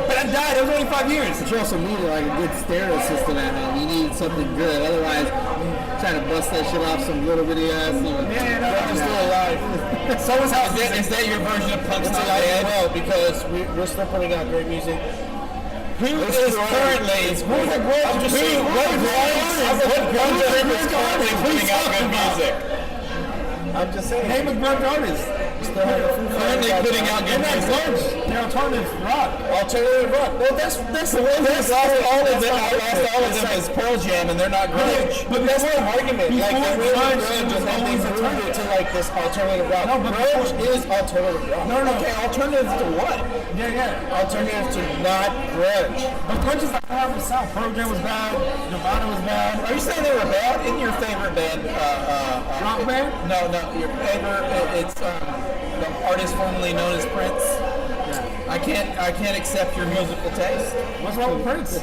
[SPEAKER 5] But I died. It was only 5 years.
[SPEAKER 7] But you also needed like a good stereo system at home. You needed something good. Otherwise, trying to bust that shit off some little video ass.
[SPEAKER 6] I'm still alive.
[SPEAKER 5] So is house music.
[SPEAKER 1] Is that your version of Punk's
[SPEAKER 6] It's
[SPEAKER 1] Not
[SPEAKER 6] alive
[SPEAKER 1] Dead?
[SPEAKER 6] as well because we're still putting out great music.
[SPEAKER 1] Who is currently putting out good music?
[SPEAKER 6] I'm just saying.
[SPEAKER 5] Name a grunge artist.
[SPEAKER 1] Currently putting out good music.
[SPEAKER 5] They're alternative rock.
[SPEAKER 6] Alternative rock. Well, that's the one that's
[SPEAKER 1] Lost all of them as Pearl Jam, and they're not grunge.
[SPEAKER 6] But that's my argument. Like,
[SPEAKER 5] Before
[SPEAKER 6] the
[SPEAKER 5] grunge,
[SPEAKER 6] grunge
[SPEAKER 5] it was
[SPEAKER 6] and they
[SPEAKER 5] always
[SPEAKER 6] moved
[SPEAKER 5] alternative.
[SPEAKER 6] it to like this alternative rock.
[SPEAKER 5] No, but
[SPEAKER 6] grunge is alternative rock.
[SPEAKER 5] No.
[SPEAKER 1] Okay, alternative to what?
[SPEAKER 5] Yeah.
[SPEAKER 6] Alternative to not grunge.
[SPEAKER 5] But grunge is like half the South. Pearl Jam was bad. Nirvana was bad.
[SPEAKER 1] Are you saying they were bad? Isn't your favorite band?
[SPEAKER 5] Rock band?
[SPEAKER 1] No, your favorite. It's the artist formerly known as Prince.
[SPEAKER 5] Yeah.
[SPEAKER 1] I can't accept your musical taste.
[SPEAKER 5] What's wrong with Prince?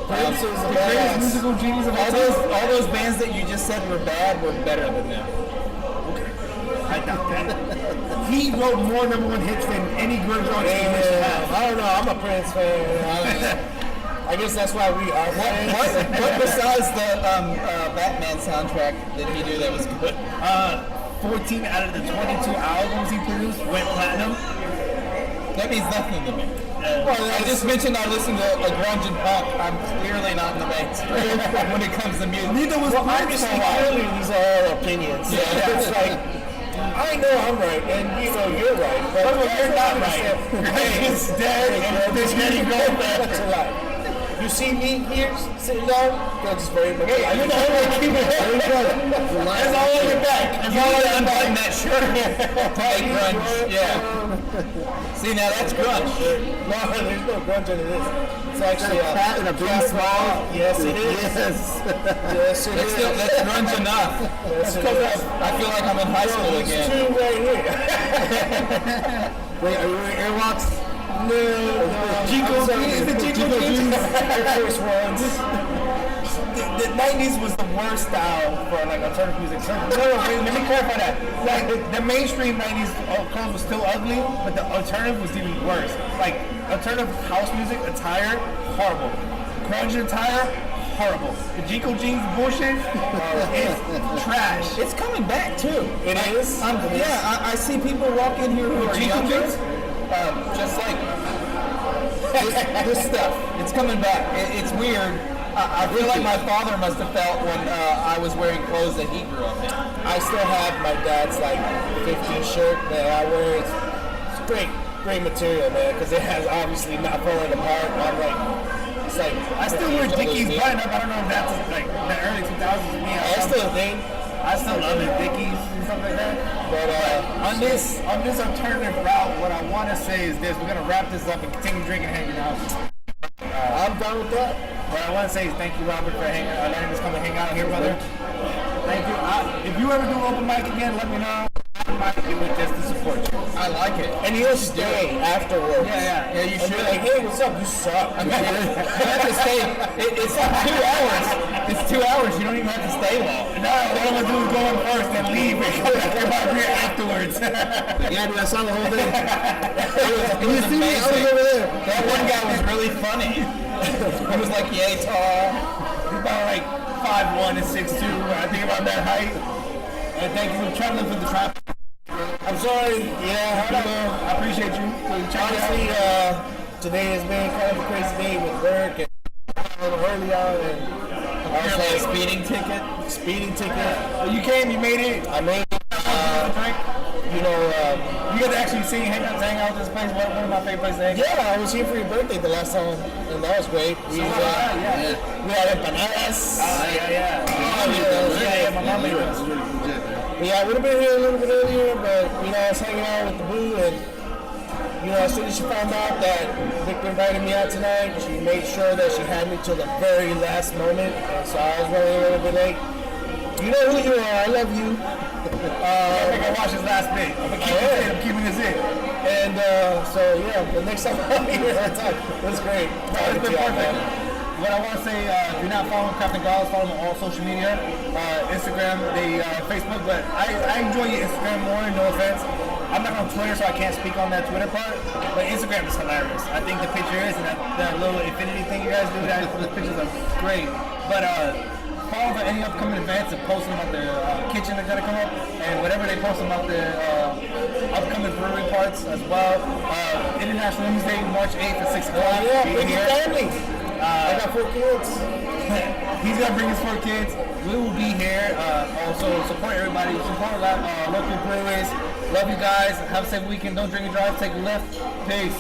[SPEAKER 6] Prince is a
[SPEAKER 5] The greatest
[SPEAKER 6] badass.
[SPEAKER 5] musical genius of all
[SPEAKER 1] All
[SPEAKER 5] time.
[SPEAKER 1] those bands that you just said were bad were better than them.
[SPEAKER 5] I doubt that. He wrote more #1 hits than any grunge artist in history has.
[SPEAKER 6] I don't know. I'm a Prince fan. I guess that's why we are fans.
[SPEAKER 1] What besides the Batman soundtrack did he do that was good?
[SPEAKER 5] 14 out of the 22 albums he produced went platinum.
[SPEAKER 1] That means nothing to me. Well, I just mentioned I listen to a grunge and punk. I'm clearly not in the mainstream when it comes to music.
[SPEAKER 5] Neither was Prince for a while.
[SPEAKER 6] Clearly, these are all opinions.
[SPEAKER 1] Yeah.
[SPEAKER 6] It's like, I know I'm right, and you're right, but
[SPEAKER 5] You're not right. It's dead, and there's many go back.
[SPEAKER 6] That's a lie. You see me here sitting down, grunge is very much.
[SPEAKER 5] That's all on your back. That's all on your back.
[SPEAKER 1] Unbutton that shirt. Hey, grunge. Yeah. See, now that's grunge.
[SPEAKER 6] No, there's no grunge under this. It's actually a
[SPEAKER 7] Fat and a big small.
[SPEAKER 6] Yes, it is.
[SPEAKER 7] Yes.
[SPEAKER 6] Yes, it is.
[SPEAKER 1] That's grunge enough.
[SPEAKER 6] Yes, it is.
[SPEAKER 1] I feel like I'm in high school
[SPEAKER 6] There's
[SPEAKER 1] again.
[SPEAKER 6] two right here.
[SPEAKER 7] Wait, are you wearing airwalks?
[SPEAKER 6] No.
[SPEAKER 5] Chico jeans, the Chico jeans.
[SPEAKER 6] Air Force Ones.
[SPEAKER 5] The 90s was the worst style for like alternative music. No, wait, let me clarify that. Like the mainstream 90s clothes was still ugly, but the alternative was even worse. Like alternative house music attire, horrible. Grunge attire, horrible. The Chico jeans bullshit is trash.
[SPEAKER 1] It's coming back too.
[SPEAKER 6] It is?
[SPEAKER 1] Yeah, I see people walk in here who are
[SPEAKER 5] Chico
[SPEAKER 1] younger,
[SPEAKER 5] jeans?
[SPEAKER 1] just like this stuff. It's coming back. It's weird. I feel like my father must have felt when I was wearing clothes that he grew up in.
[SPEAKER 6] I still have my dad's like 50 shirt that I wear. It's great material, man, because it has obviously not fallen apart. I'm like, it's like
[SPEAKER 5] I still wear Dickies button up. I don't know if that's like the early 2000s to me.
[SPEAKER 6] That's still a thing.
[SPEAKER 5] I still love it, Dickies and stuff like that.
[SPEAKER 6] But
[SPEAKER 5] On this alternative route, what I want to say is this: we're gonna wrap this up and continue drinking and hanging out.
[SPEAKER 6] I'm done with that.
[SPEAKER 5] What I want to say is thank you, Robert, for letting us come and hang out here, brother. Thank you. If you ever do open mic again, let me know. I might do it just to support you.
[SPEAKER 1] I like it.
[SPEAKER 6] And you'll stay afterwards.
[SPEAKER 5] Yeah,
[SPEAKER 1] you
[SPEAKER 6] And
[SPEAKER 1] should.
[SPEAKER 6] be like, hey, what's up? You suck.
[SPEAKER 1] You have to stay. It's like 2 hours. It's 2 hours. You don't even have to stay long.
[SPEAKER 5] No, what I'm gonna do is go in first and leave and come back in my beer afterwards.
[SPEAKER 7] Yeah, dude, I saw the whole thing.
[SPEAKER 1] It was
[SPEAKER 7] see me? I was
[SPEAKER 1] amazing.
[SPEAKER 7] over there.
[SPEAKER 1] That one guy was really funny. He was like yay tall.
[SPEAKER 5] He's about like 5'1" and 6'2". I think about that height. And thank you for traveling for the traffic.
[SPEAKER 6] I'm sorry. Yeah,
[SPEAKER 5] I appreciate you.
[SPEAKER 6] honestly, today has been kind of a crazy day with work and a little early out and
[SPEAKER 1] Apparently a speeding ticket.
[SPEAKER 6] speeding ticket.
[SPEAKER 5] You came, you made it.
[SPEAKER 6] I made it. You know,
[SPEAKER 5] You got to actually see hang out with this place. One of my favorite places to hang out.
[SPEAKER 6] yeah, I was here for your birthday the last time, and that was great. We had empanadas.
[SPEAKER 5] Yeah. My mom made those.
[SPEAKER 6] But yeah, I would have been here a little bit earlier, but you know, I was hanging out with the boo, and you know, as soon as she found out that Victor invited me out tonight, she made sure that she had me till the very last moment, and so I was running a little bit late. You know who you are. I love you.
[SPEAKER 5] I'm gonna watch this last bit. I'm keeping this in.
[SPEAKER 6] And so yeah, the next time I'm here, it was great.
[SPEAKER 5] It's been perfect. What I want to say, if you're not following Captain Growlers, follow them on all social media, Instagram, Facebook. But I enjoy your Instagram more. No offense. I'm not on Twitter, so I can't speak on that Twitter part. But Instagram is hilarious. I think the picture is, and that little infinity thing you guys do, those pictures are great. But follow for any upcoming events and posting about their kitchen that's gonna come up, and whatever they post about their upcoming brewery parts as well. International Women's Day, March 8th at 6 o'clock.
[SPEAKER 6] Yeah,
[SPEAKER 5] Be
[SPEAKER 6] bring your
[SPEAKER 5] here.
[SPEAKER 6] family. I got 4 kids.
[SPEAKER 5] He's gonna bring his 4 kids. We will be here. Also support everybody. Support local breweries. Love you guys. Have a safe weekend. Don't drink and drive. Take a lift. Peace.